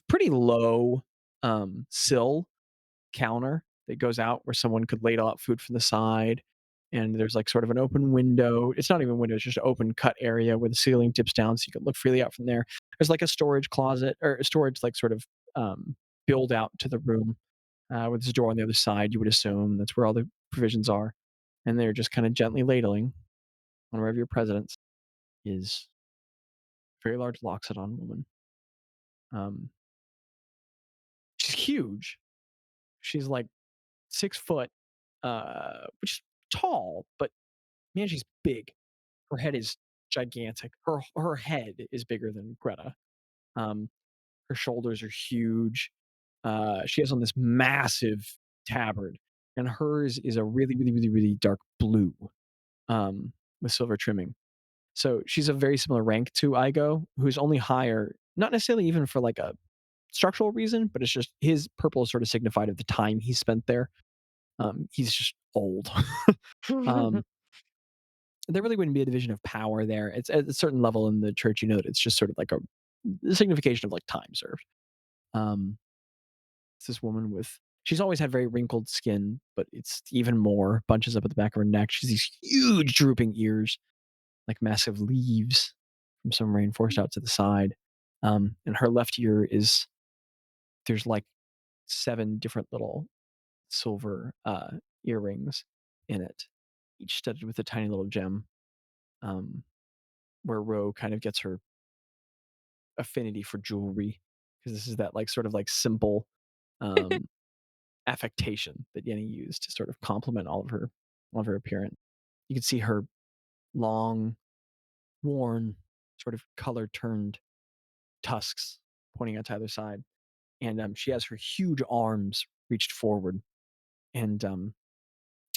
pretty low sill counter that goes out where someone could ladle out food from the side. And there's like sort of an open window. It's not even a window, it's just an open cut area where the ceiling dips down so you can look freely out from there. There's like a storage closet or a storage like sort of build out to the room with this door on the other side. You would assume that's where all the provisions are, and they're just kind of gently ladling on wherever your president's is a very large loxodon woman. Um, she's huge. She's like 6 foot, which is tall, but man, she's big. Her head is gigantic. Her head is bigger than Greta. Um, her shoulders are huge. She has on this massive tabard, and hers is a really, really, really, really dark blue um, with silver trimming. So she's a very similar rank to Igo, who's only higher, not necessarily even for like a structural reason, but it's just his purple is sort of signified of the time he spent there. He's just old. um, there really wouldn't be a division of power there. It's at a certain level in the church, you know that it's just sort of like a signification of like time served. Um, it's this woman with she's always had very wrinkled skin, but it's even more bunches up at the back of her neck. She's these huge drooping ears, like massive leaves from some rainforest out to the side. And her left ear is there's like 7 different little silver earrings in it, each studded with a tiny little gem. Um, where Ro kind of gets her affinity for jewelry because this is that like sort of like simple um, affectation that Yenny used to sort of complement all of her appearance. You can see her long, worn, sort of color turned tusks pointing out to either side, and she has her huge arms reached forward, and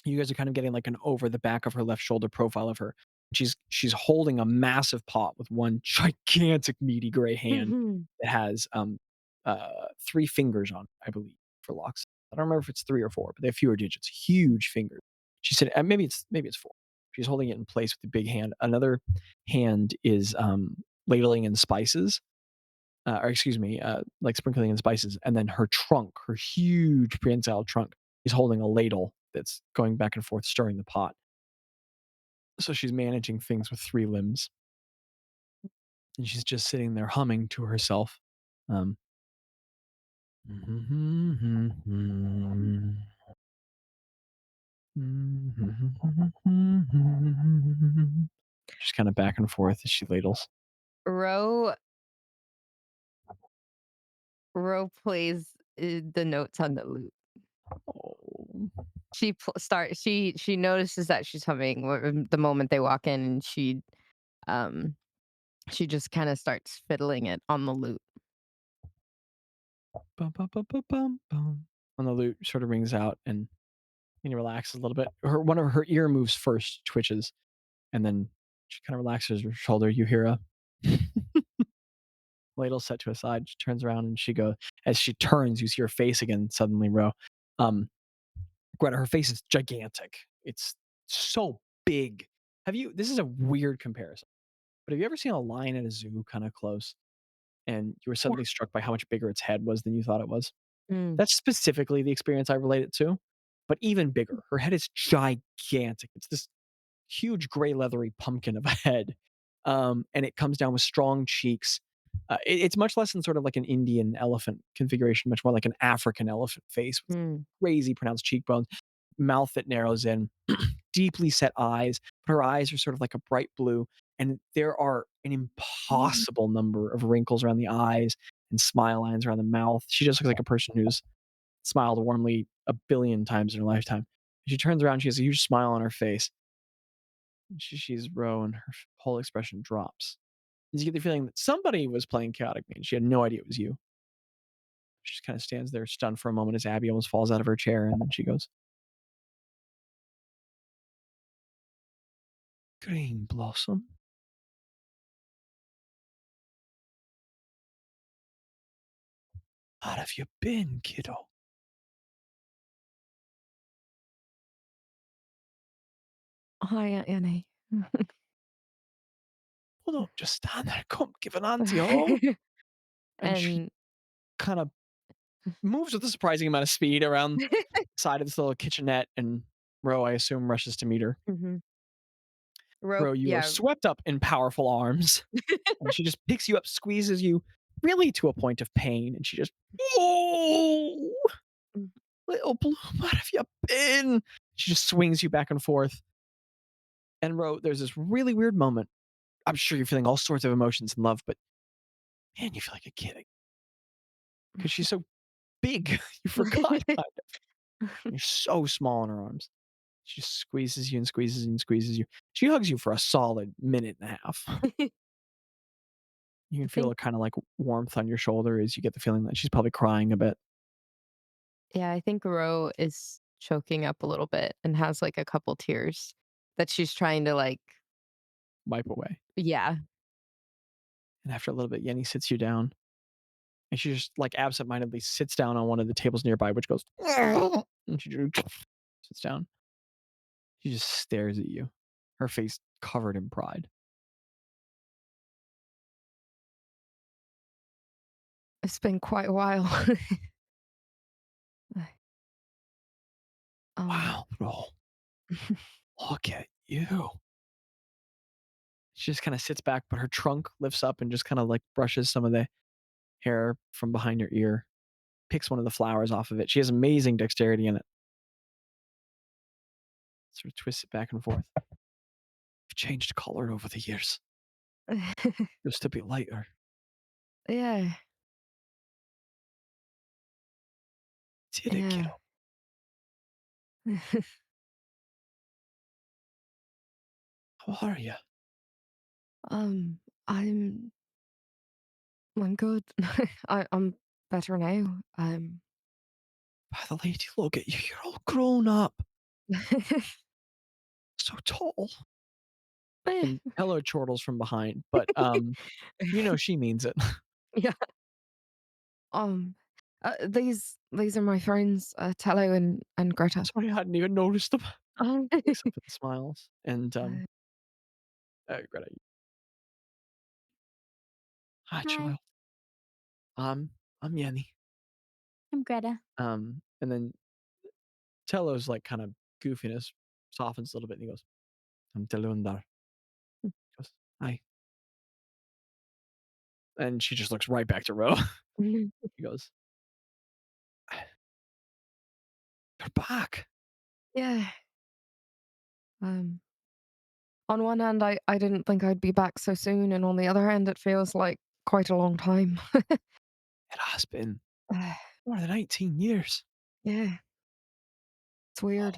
you guys are kind of getting like an over the back of her left shoulder profile of her. She's holding a massive pot with one gigantic meaty gray hand Mhm. that has 3 fingers on it, I believe, for locks. I don't remember if it's 3 or 4, but they have fewer digits. Huge fingers. She said maybe it's 4. She's holding it in place with the big hand. Another hand is ladling in spices, or excuse me, like sprinkling in spices, and then her trunk, her huge prehensile trunk, is holding a ladle that's going back and forth, stirring the pot. So she's managing things with 3 limbs, and she's just sitting there humming to herself. Um, just kind of back and forth as she ladles. Ro Ro plays the notes on the lute. Oh, She notices that she's humming the moment they walk in, and um she just kind of starts fiddling it on the lute. bum, bum, bum, bum, bum, bum. On the lute sort of rings out, and he relaxes a little bit. One of her ear moves first, twitches, and then she kind of relaxes her shoulder. You hear a ladle set to a side. She turns around and she goes, as she turns, you see her face again suddenly, Ro. Um, Greta, her face is gigantic. It's so big. This is a weird comparison, but have you ever seen a lion at a zoo kind of close and you were Yeah. suddenly struck by how much bigger its head was than you thought it was? Mm. That's specifically the experience I relate it to, but even bigger. Her head is gigantic. It's this huge gray leathery pumpkin of a head, and it comes down with strong cheeks. It's much less than sort of like an Indian elephant configuration, much more like an African elephant face with Mm. crazy pronounced cheekbones, mouth that narrows in, deeply set eyes. But her eyes are sort of like a bright blue, and there are an impossible number of wrinkles around the eyes and smile lines around the mouth. She just looks like a person who's smiled warmly a billion times in her lifetime. She turns around, she has a huge smile on her face. She sees Ro, and her whole expression drops. And you get the feeling that somebody was playing chaotic mage. She had no idea it was you. She just kind of stands there stunned for a moment as Abby almost falls out of her chair, and then she goes, Green Blossom, where have you been, kiddo? Hi, Aunt Annie. Well, don't just stand there. Come, give an auntie a hug. And she And kind of moves with a surprising amount of speed around the side of this little kitchenette, and Ro, I assume, rushes to meet her. Mhm. Ro, you are Yeah. swept up in powerful arms, and she just picks you up, squeezes you, really to a point of pain, and she just, "Oh, Mm. little Bloom, where have you been?" She just swings you back and forth. And there's this really weird moment. I'm sure you're feeling all sorts of emotions and love, but man, you feel like a kid because she's so big. You forgot, kind of. You're so small in her arms. She just squeezes you and squeezes you and squeezes you. She hugs you for a solid minute and a half. You can I feel think a kind of like warmth on your shoulder as you get the feeling that she's probably crying a bit. yeah, I think Ro is choking up a little bit and has like a couple tears that she's trying to like Wipe away. yeah. And after a little bit, Yenny sits you down, and she just like absentmindedly sits down on one of the tables nearby, which goes, and she just sits down. She just stares at you, her face covered in pride. It's been quite a while. um Wow, bro, look at you. She just kind of sits back, but her trunk lifts up and just kind of like brushes some of the hair from behind your ear, picks one of the flowers off of it. She has amazing dexterity in it. Sort of twists it back and forth. You've changed color over the years. Used to be lighter. yeah. Did it, Yeah. kiddo? How are you? um I'm I'm good. I'm better now. By the lady, look at you. You're all grown up. So tall. Eh, And Hello chortles from behind, but she means it. yeah. Um, these are my friends, Tello and Greta. Sorry, I hadn't even noticed them. Um, Looks up and smiles. And uh, Greta, hi, Hi, child. I'm Yenny. I'm Greta. And then Tello's like kind of goofiness softens a little bit, and he goes, "I'm Telundar." He goes, "Hi," and she just looks right back to Ro. He goes, "They're back." yeah. Um, on one hand, I didn't think I'd be back so soon, and on the other hand, it feels like quite a long time. It has been Uh, more than 18 years. yeah, it's weird.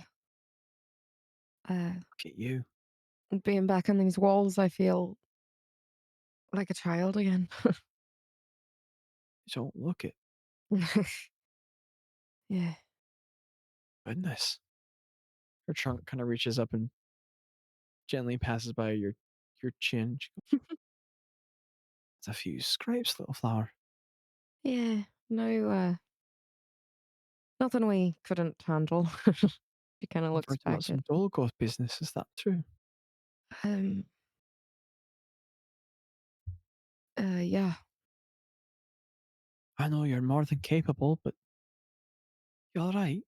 Oh, Uh, look at you. being back in these walls, I feel like a child again. You don't look it. yeah. Goodness. Her trunk kind of reaches up and gently passes by your chin. She goes, "It's a few scrapes, little flower." Yeah. No, nothing we couldn't handle. She kind of I've looks heard about back at some Dolgoth business. Is that true? um yeah. I know you're more than capable, but you all right?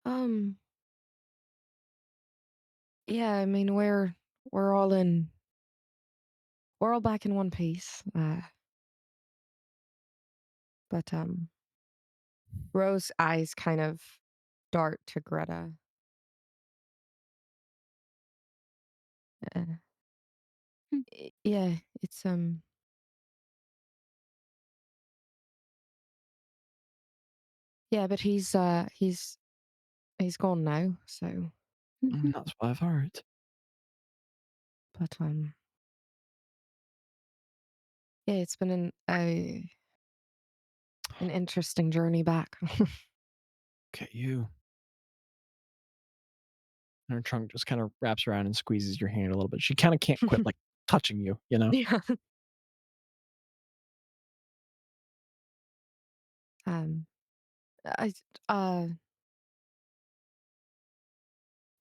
Um yeah, I mean we're all in we're all back in one piece. But Rose's eyes kind of dart to Greta. Uh, Hmm. yeah, it's yeah, but he's gone now, so Mhm. That's what I've heard. but yeah, it's been an interesting journey back. Look at you. And her trunk just kind of wraps around and squeezes your hand a little bit. She kind of can't quit like touching you, you know? yeah. Um I uh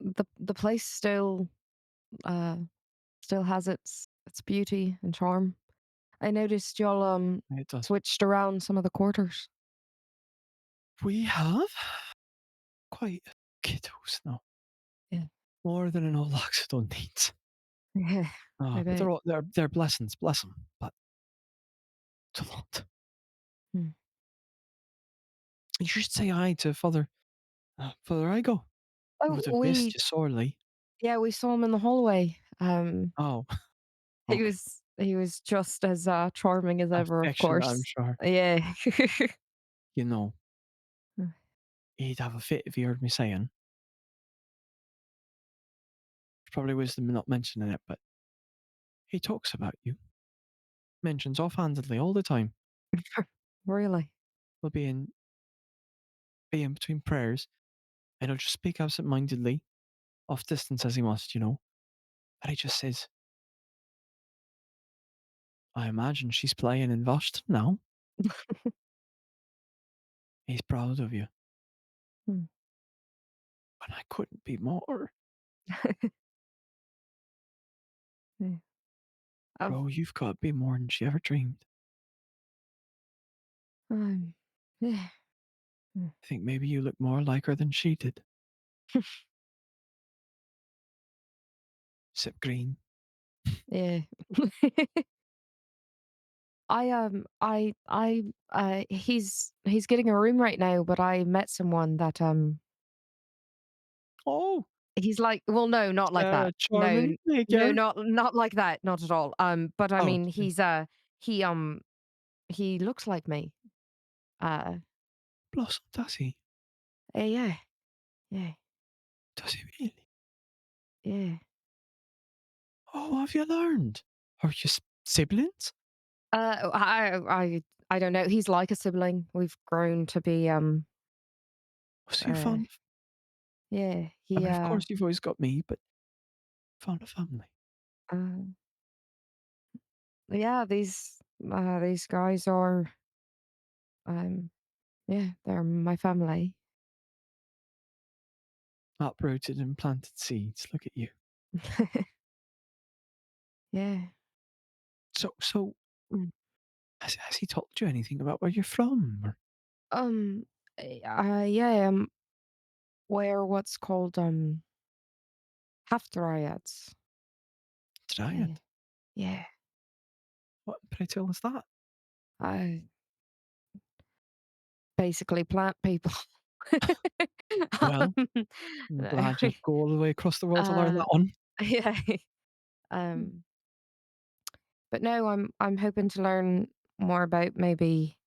the place uh still has its beauty and charm. I noticed y'all It does. switched around some of the quarters. We have quite kiddos now. Yeah. More than an old Loxodon needs. Yeah. I But bet. they're blessings, bless them. But a lot. Hmm. You should say hi to Father Igo. I Oh, would have missed you sorely. yeah, we saw him in the hallway. Oh, He okay. was he was just as charming as ever, of Affectionate, I'm course. sure. Yeah. You know, he'd have a fit if he heard me saying. Probably wisdom in not mentioning it, but he talks about you. Mentions offhandedly all the time. Really. We'll be in between prayers, and he'll just speak absent-mindedly, off distance as he must, you know. And he just says, I imagine she's playing in Boston now. He's proud of you. Hmm. And I couldn't be more. Yeah. I've Bro, you've got to be more than she ever dreamed. yeah. I think maybe you look more like her than she did. Sip green. Yeah. He's getting a room right now, but I met someone that Oh, he's like, well, no, not like that. No, charming no, figure. not like that, not at all. But I Oh, mean, he he looks like me. Uh, blossom, does he? yeah, yeah, Does he really? yeah. Oh, have you learned? Are you siblings? I don't know. He's like a sibling. We've grown to be Was you uh fond? yeah. I mean, of course, you've always got me, but fond of family. Uh yeah, these guys are um yeah, they're my family. Uprooted and planted seeds. Look at you. Yeah. So, Mm. has he told you anything about where you're from? Or Um yeah, we're what's called half dryads. Yeah. Dryad? Yeah. What, pray tell us that? I basically plant people. Well, um, I'm no, glad you'd go all the way across the world to learn uh that one. yeah. Um but no, I'm hoping to learn more about maybe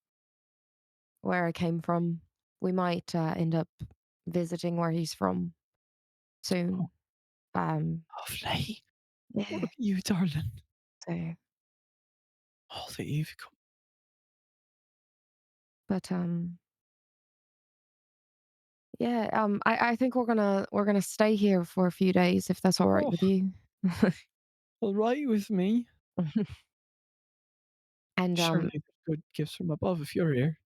where I came from. We might end up visiting where he's from Oh, soon. Um, lovely. Oh, yeah. look at you, darling. So, All that you've come. but yeah. I think we're gonna stay here for a few days if that's all right Oh, with you. all right with me. And Surely there's good gifts from above if you're here.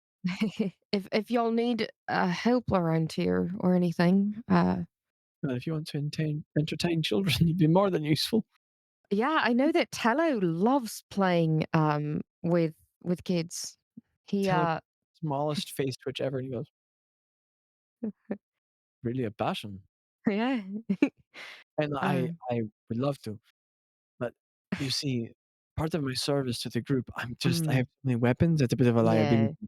if y'all need help around here or anything, Well, if you want to entertain children, you'd be more than useful. yeah, I know that Tello loves playing with kids. He Tell the smallest face twitch ever, and he goes, really a passion. yeah. And um I would love to, but you see, part of my service to the group, I have mm, so many weapons, it's a bit of a liability. yeah,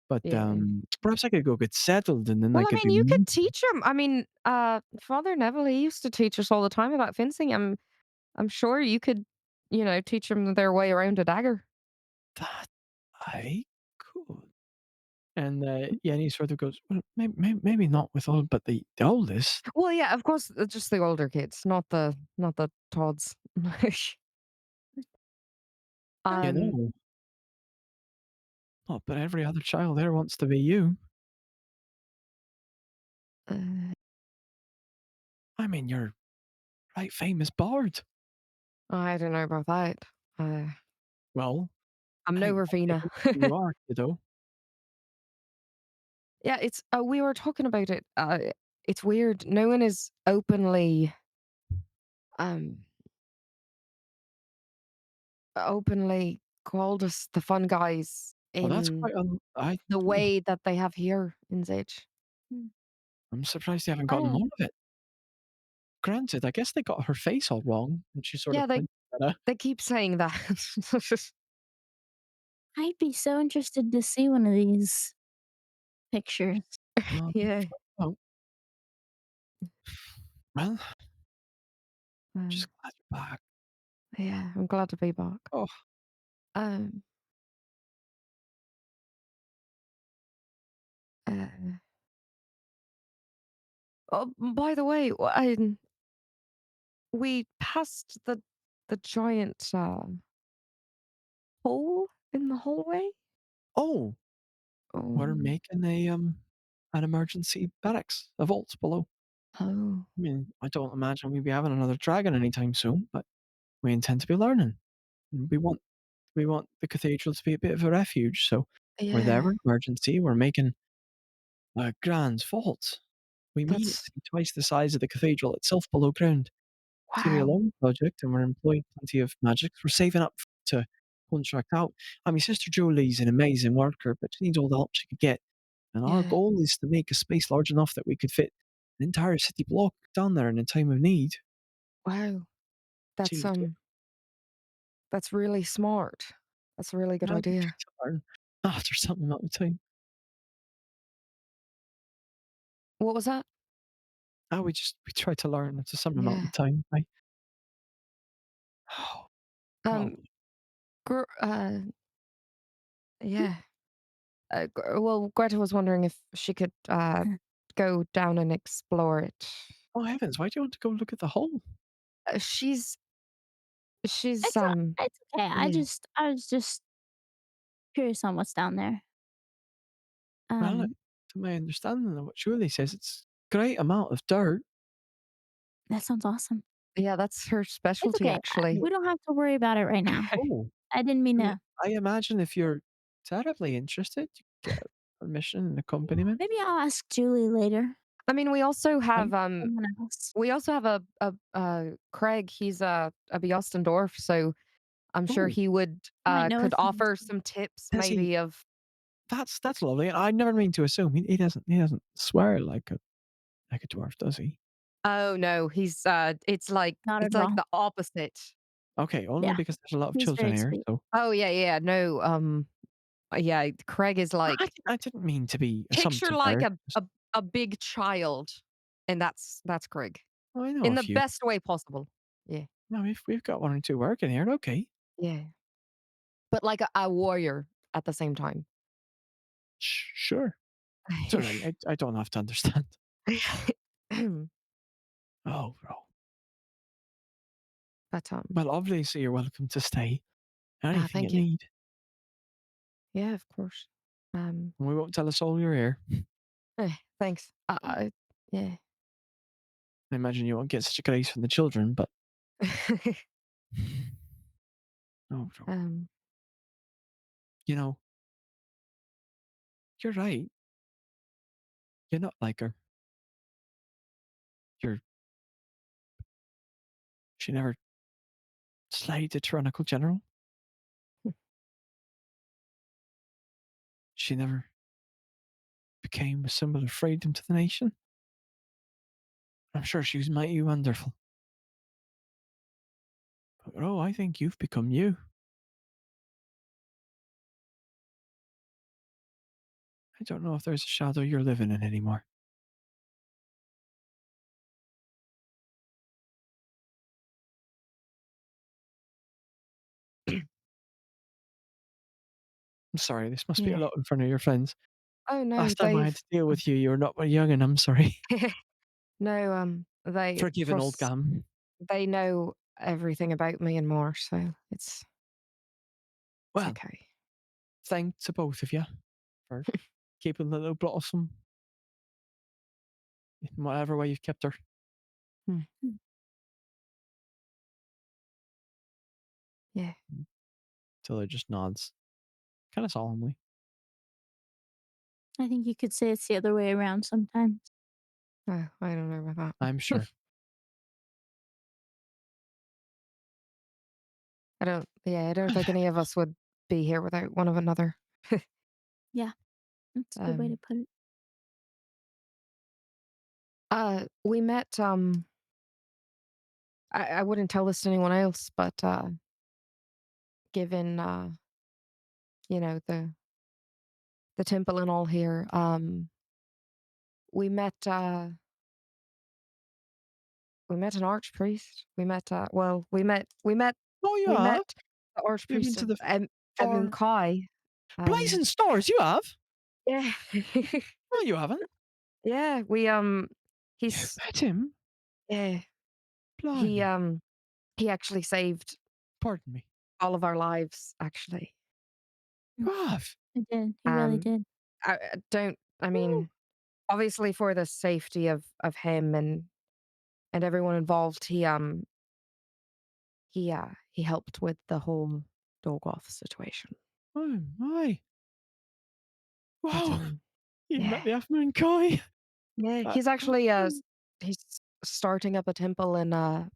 But, yeah. perhaps I could go get settled and then I Well, I could mean, be you could more. teach him. I mean, Father Neville, he used to teach us all the time about fencing. I'm sure you could, teach them their way around a dagger. That I could. And, yeah, and he sort of goes, "Well, maybe not with all but the oldest, Well, yeah, of course, just the older kids, not the Todds. you um, know? Oh, but every other child there wants to be you. uh, I mean, you're right famous bard." I don't know about that. Uh, "Well, I'm no hey, one day Ravina. you are, kiddo." Yeah, it's. We were talking about it. It's weird. No one is um, openly called us the fun guys Well, that's in quite I the ooh, way that they have here in Zage. I'm surprised you haven't gotten Oh, more of it. Granted, I guess they got her face all wrong, and she sort yeah, of they pointed at her. they keep saying that. I'd be so interested to see one of these pictures. Um, Yeah. oh, well, Um, just glad you're back. yeah, I'm glad to be back. Oh, Um, uh, oh, by the way, we passed the giant hole in the hallway. oh, we're Oh, making an emergency barracks, a vault below. oh, I mean, I don't imagine we'll be having another dragon anytime soon, but we intend to be learning. And we want the cathedral to be a bit of a refuge, so we're there yeah. in emergency. We're making a grand vault. We mean it That's to be twice the size of the cathedral itself below ground. It's gonna be a wow. long project, and we're employing plenty of magics. We're saving up to contract out. And my sister Jolie's an amazing worker, but she needs all the help she could get. And our Yeah. goal is to make a space large enough that we could fit an entire city block down there in a time of need. Wow. She That's was good. that's really smart. That's a really good Now we try idea. to learn after some amount of time. What was that? Now we try to learn after some amount Yeah. of time. I oh, well, Um. Gr- yeah. Well, Greta was wondering if she could go down and explore it. oh heavens, why do you want to go look at the hole? She's It's it's okay. yeah. I was just curious on what's down there. Well, Um, to my understanding of what Julie says, it's great amount of dirt. that sounds awesome. Yeah, that's her It's specialty okay. Yeah. actually. We don't have to worry about it right now. Oh, I didn't mean I to. I imagine if you're terribly interested, you get permission and accompaniment. Maybe I'll ask Julie later. I mean, Right? Someone else. we also have a Craig, he's a Bostendorf, so I'm sure Oh, he would I might know a could thing or offer two. some tips does he? maybe of That's lovely. I never mean to assume he doesn't swear like a dwarf, does he? oh no, he's Not it's at like all. the opposite. Okay, only Yeah, because there's a lot of he's children very here. sweet. So Oh yeah, yeah, no, yeah, Craig is like I didn't mean to be picture assumptive like there. Just, a big child, and that's Craig oh, I know in a the few. best way possible. Yeah, No, we've got one or two working here. Okay, yeah, but like a warrior at the same time. sure. It's all right. I don't have to understand. Oh, bro. but Well, obviously you're welcome to stay. Anything you thank you. need. Yeah, of course. Um, And we won't tell us all you're here. thanks. Yeah. I imagine you won't get such a grace from the children, but oh, bro. um, You know, you're right. You're not like her. You're she never slayed the tyrannical general. She never became a symbol of freedom to the nation. I'm sure she was mighty wonderful. But oh, I think you've become you. I don't know if there's a shadow you're living in anymore. I'm sorry, this must be a yeah. lot in front of your friends. Oh no, Last time I had they've to deal with you, you were not very young, and I'm sorry. no, they Forgiven old trust gam. they know everything about me and more, so it's Well, okay. thanks to both of you for keeping the little blossom in whatever way you've kept her. Hmm. Hmm. Yeah. Taylor just nods, kind of solemnly. I think you could say it's the other way around sometimes. Oh, I don't know about I'm that. sure. I don't think any of us would be here without one of another. Yeah, that's a good way to um, put it. we met. I wouldn't tell this to anyone else, but given the temple and all here. We met we met an archpriest. Oh, you We have? met the You've been archpriest to of the far Kai. Um, blazing stars, you have? yeah. No, you haven't. Yeah, You've he's met him? yeah, he Blimey. um he actually saved Pardon me. all of our lives actually. You have? He did. He really Um did. I don't I Oh, mean, obviously for the safety of him and everyone involved, he helped with the whole dog off situation. oh my. But Wow. You've yeah. met the half moon Kai? Yeah, That's he's actually awesome. he's starting up a temple in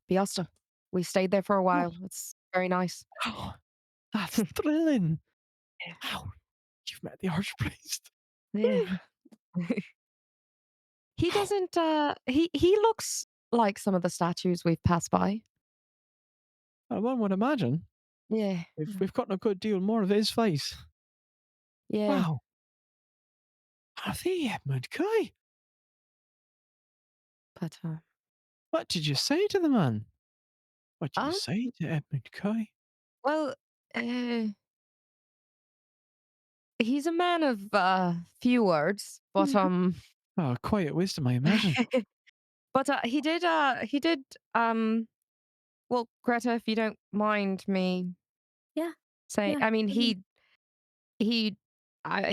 Biasta. We stayed there for a Oh, while. It's very nice. wow. That's thrilling. Yeah. Wow. You've met the archpriest. Yeah. He doesn't he looks like some of the statues we've passed by. One would imagine. Yeah. We've gotten a good deal more of his face. Yeah. Wow. Are they Edmund Kai? But What did you say to the man? What did you um say to Edmund Kai? well uh, he's a man of few words, but Oh, quiet wisdom, I imagine. he did um well, Greta, if you don't mind me Yeah. saying, Yeah. I mean, Mhm. he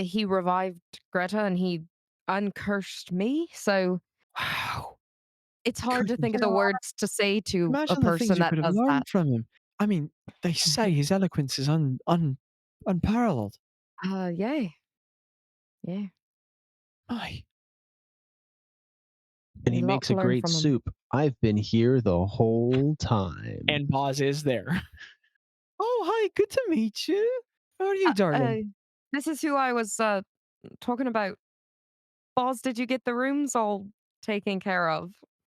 he revived Greta and he uncursed me, so Wow. it's hard to Cursing. think of the words to say to a Imagine the things person you that could have does that. learned from him. I mean, they say his eloquence is unparalleled. Yeah, yeah. Aye. And A he lot makes to a learn great from him. soup. I've been here the whole time. And Bazz is there. Oh, hi. Good to meet you. How are you, Uh, darling? this is who I was talking about. Balls, did you get the rooms all taken care of?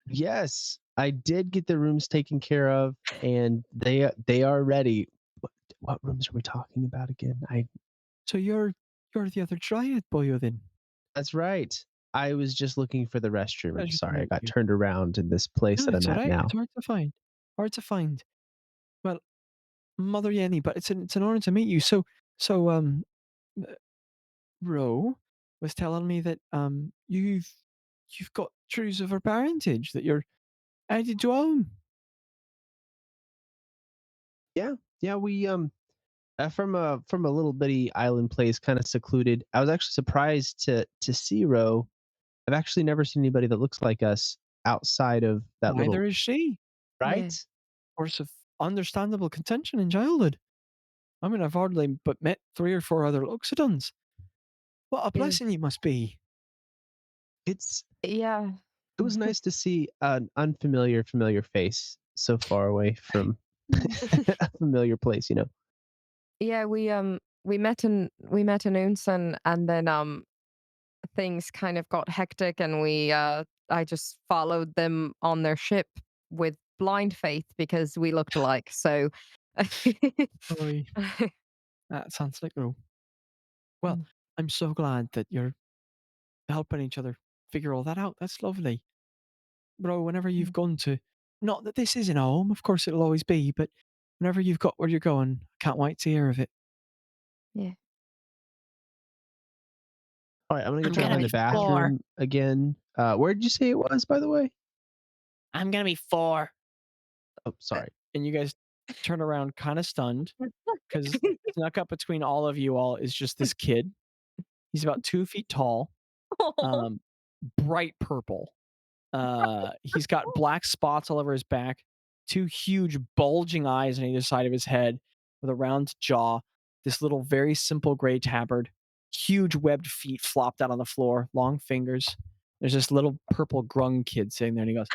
Yes, I did get the rooms taken care of, and they are ready. What rooms are we talking about again? I So you're the other Dryad boyo then. That's right. I was just looking for the restroom. I'm Pleasure to sorry, I meet got you. turned around in this place No, that I'm it's all at right. It's now. hard to find. Hard to find. Well, Mother Yenny, but it's an honor to meet you. So uh, Ro was telling me that you've got truths of her parentage that you're added to own. Yeah, yeah, we from a little bitty island place, kind of secluded. I was actually surprised to see Ro. I've actually never seen anybody that looks like us outside of that Neither little is she. Yeah, right. Course of understandable contention in childhood. I mean, I've hardly but met 3 or 4 other Loxodons. What a yeah, blessing you must be. It's yeah. it was nice to see an familiar face so far away from a familiar place. Yeah, we met in Unsen and then things kind of got hectic and we I just followed them on their ship with blind faith because we looked alike. So Oy, that sounds like Ro. Well, Mm, I'm so glad that you're helping each other figure all that out. That's lovely. Bro, whenever you've mm, gone to not that this isn't a home, of course it'll always be, but whenever you've got where you're going, can't wait to hear of it. yeah. All right, I'm gonna go I'm try to gonna find the be 4. bathroom again. Where did you say it was, by the way? I'm gonna be 4. Oh, sorry. And you guys turn around kinda stunned because snuck up between all of you all is just this kid. He's about 2 feet tall, um, bright purple. He's got black spots all over his back, 2 huge bulging eyes on either side of his head with a round jaw, this little very simple gray tabard, huge webbed feet flopped out on the floor, long fingers. There's this little purple grung kid sitting there and he goes,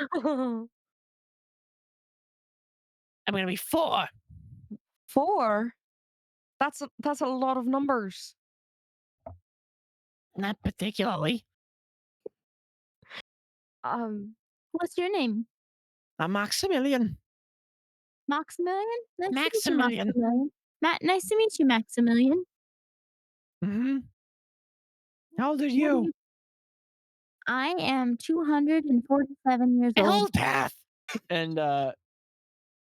I'm gonna be 4. Four? That's a lot of numbers. Not particularly. Um, What's your name? I'm Maximilian. Maximilian? Nice to meet you, Maximilian. Maximilian. Nice to meet you, Maximilian. Mm-hmm. How old are you? I am 247 years old. Eldath! And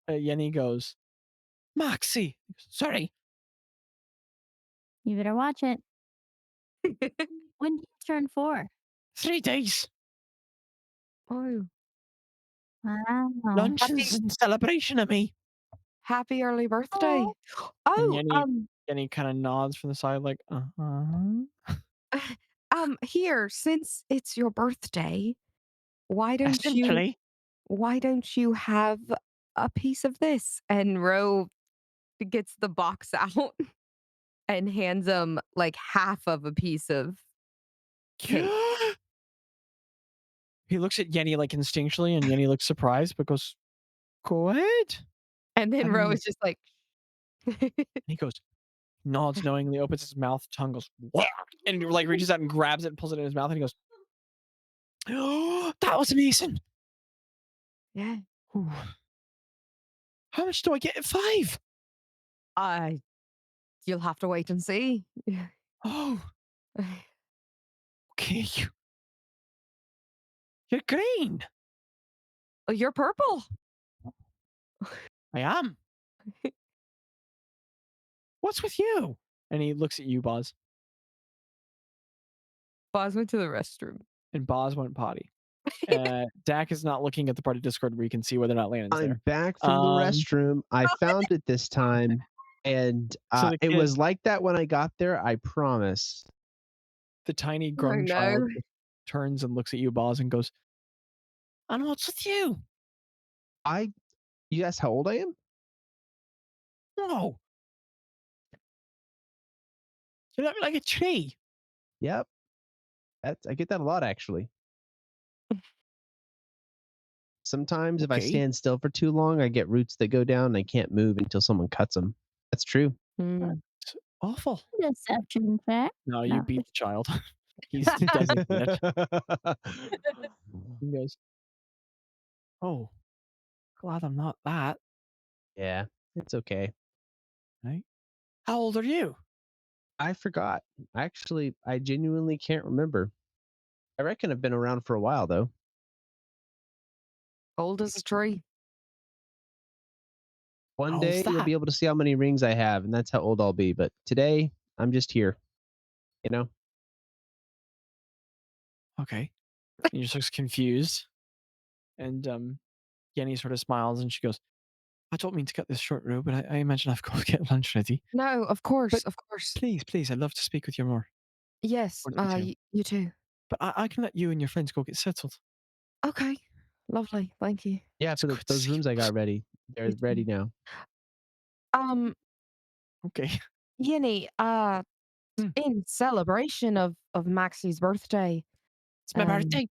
Yenny goes, Moxie. Sorry. You better watch it. When do you turn 4? 3 days. Oh, Wow. Lunches happy in celebration of me. happy early birthday. Oh, And Oh, Yenny kind of nods from the side, like, uh-huh. here, since it's your birthday, why don't you Essentially. why don't you have a piece of this? And Ro gets the box out and hands him like half of a piece of cake. He looks at Yenny like instinctually, and Yenny looks surprised, but goes, go ahead. And then Ro And is just like, he goes, nods knowingly, opens his mouth, tongue goes, "Wah!" And like reaches out and grabs it and pulls it in his mouth, and he goes, oh, that was amazing. yeah, Ooh. How much do I get at 5? I you'll have to wait and see. Oh, okay. You're green. Oh, you're purple. I am. What's with you? And he looks at you, Boz. Buzz went to the restroom. And Boz went potty. Dak is not looking at the party Discord where you can see whether or not Landon's I'm there. back from the restroom. I found it this time, and So the it kid, was like that when I got there. I promise. the tiny Oh grown child, no. turns and looks at you, Boz, and goes, and what's with you? I. You asked how old I am? No. You look like a tree. Yep. I get that a lot actually. Sometimes if I Okay. stand still for too long, I get roots that go down and I can't move until someone cuts them. That's true. Mm. That's awful. deception fact. No, you No. beat the child. He doesn't get it. He goes, oh, glad I'm not that. Yeah, it's okay. Right? How old are you? I forgot. Actually, I genuinely can't remember. I reckon I've been around for a while though. Old as a tree. One How old's day you'll that? be able to see how many rings I have, and that's how old I'll be. But today, I'm just here. You know? Okay. He just looks confused. And Yenny sort of smiles and she goes, I don't mean to cut this short, Ro, but I imagine I've got to get lunch ready. No, of But course, of course. please, I'd love to speak with you more. Yes, More detail. you too. But I can let you and your friends go get settled. Okay. Lovely. Thank you. Yeah, It's for good to those see you. rooms I got ready. They're You ready too. now. Um, Okay. Yinny, Hmm, in celebration of Maxie's birthday, it's my um, birthday.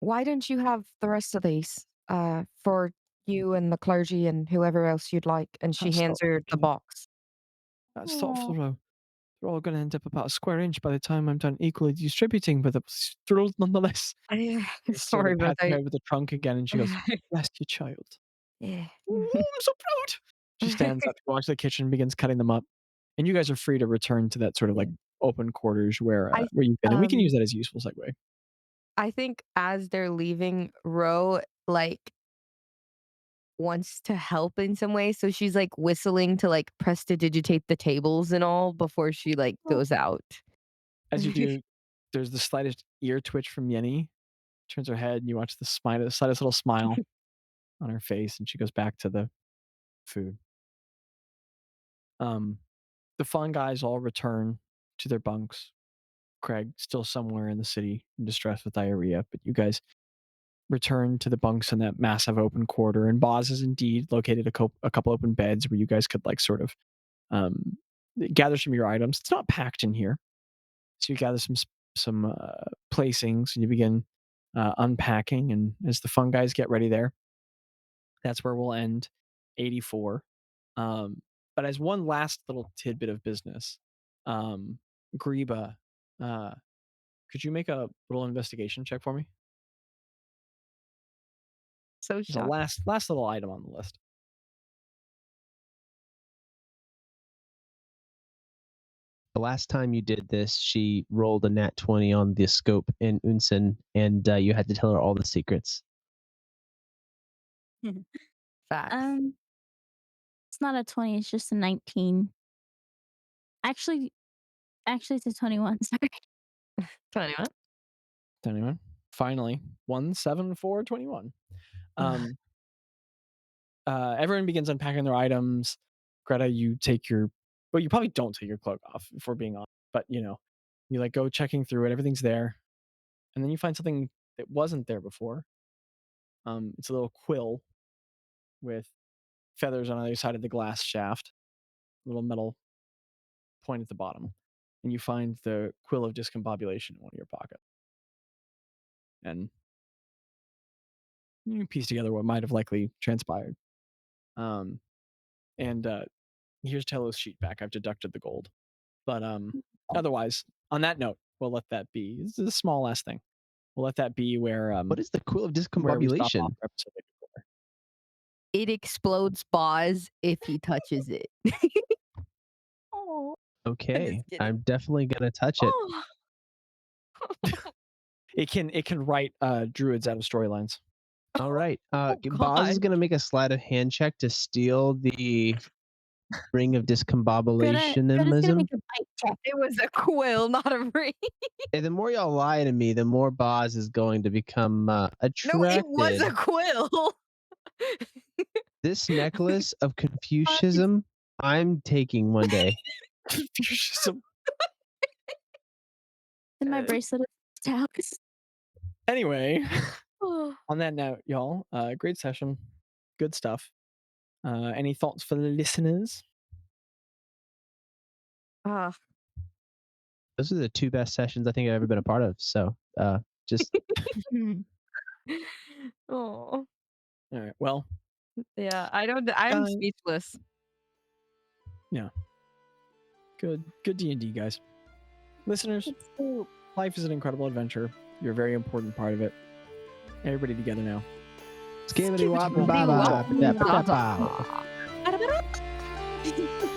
why don't you have the rest of these for you and the clergy and whoever else you'd like? And she That's hands her the thoughtful. box. That's Oh, thoughtful, Ro. They're all going to end up about a square inch by the time I'm done equally distributing, but it's thrilled nonetheless. Yeah, He sort sorry of about pats her that. head with the trunk again and she goes, bless you, child. Yeah. Ooh, I'm so proud. She stands up, walks to the kitchen, and begins cutting them up. And you guys are free to return to that sort of like Yeah. open quarters I where you've been, and we can use um that as a useful segue. I think as they're leaving, Ro like wants to help in some way. So she's like whistling to like prestidigitate the tables and all before she like oh, goes out. As you do, there's the slightest ear twitch from Yenny. Turns her head, and you watch the slightest little smile on her face, and she goes back to the food. Um, the fun guys all return to their bunks. Craig still somewhere in the city in distress with diarrhea, but you guys return to the bunks in that massive open quarter. And Boz has indeed located a couple open beds where you guys could like sort of um, gather some of your items. It's not packed in here, so you gather some placings and you begin unpacking. And as the fun guys get ready there, that's where we'll end 84. But as one last little tidbit of business, um, Greba, uh, could you make a little investigation check for me? So There's a shocked. last little item on the list. The last time you did this, she rolled a nat 20 on the scope in Unsen, and you had to tell her all the secrets. Facts. It's not a 20, it's just a 19. Actually, it's a 21. Sorry. 21. Anyone? Finally, 17421. Um, everyone begins unpacking their items. Greta, you you probably don't take your cloak off if we're being honest, but you like go checking through it. Everything's there, and then you find something that wasn't there before. It's a little quill with feathers on either side of the glass shaft, little metal point at the bottom, and you find the quill of discombobulation in one of your pockets. And you piece together what might have likely transpired. And here's Tello's sheet back. I've deducted the gold. But otherwise, on that note, we'll let that be. This is a small last thing. We'll let that be where What is the quill of where we stop off discombobulation? for episode 84. It explodes Bazz if he touches it. Oh, I'm just Okay, kidding. I'm definitely gonna touch it. Oh. It can write druids out of storylines. All right, Oh, Boz is God. gonna make a sleight of hand check to steal the ring of Greta's gonna discombobulationism. make a bite check. It was a quill, not a ring. And the more y'all lie to me, the more Boz is going to become No, it was attracted. a quill. This necklace of Boz is Confucianism, I'm taking one day. Confucianism. in my bracelet of towels. Anyway, Oh. on that note, y'all, great session. Good stuff. Any thoughts for the listeners? Ah, Those are the two best sessions I think I've ever been a part of. So just oh. All right. Well, Yeah, I'm Guys. speechless. good D&D, guys. Listeners, life is an incredible adventure. You're a very important part of it. Everybody together now. skibbity wop Skibbity ba wop ba ba ba ba. ba.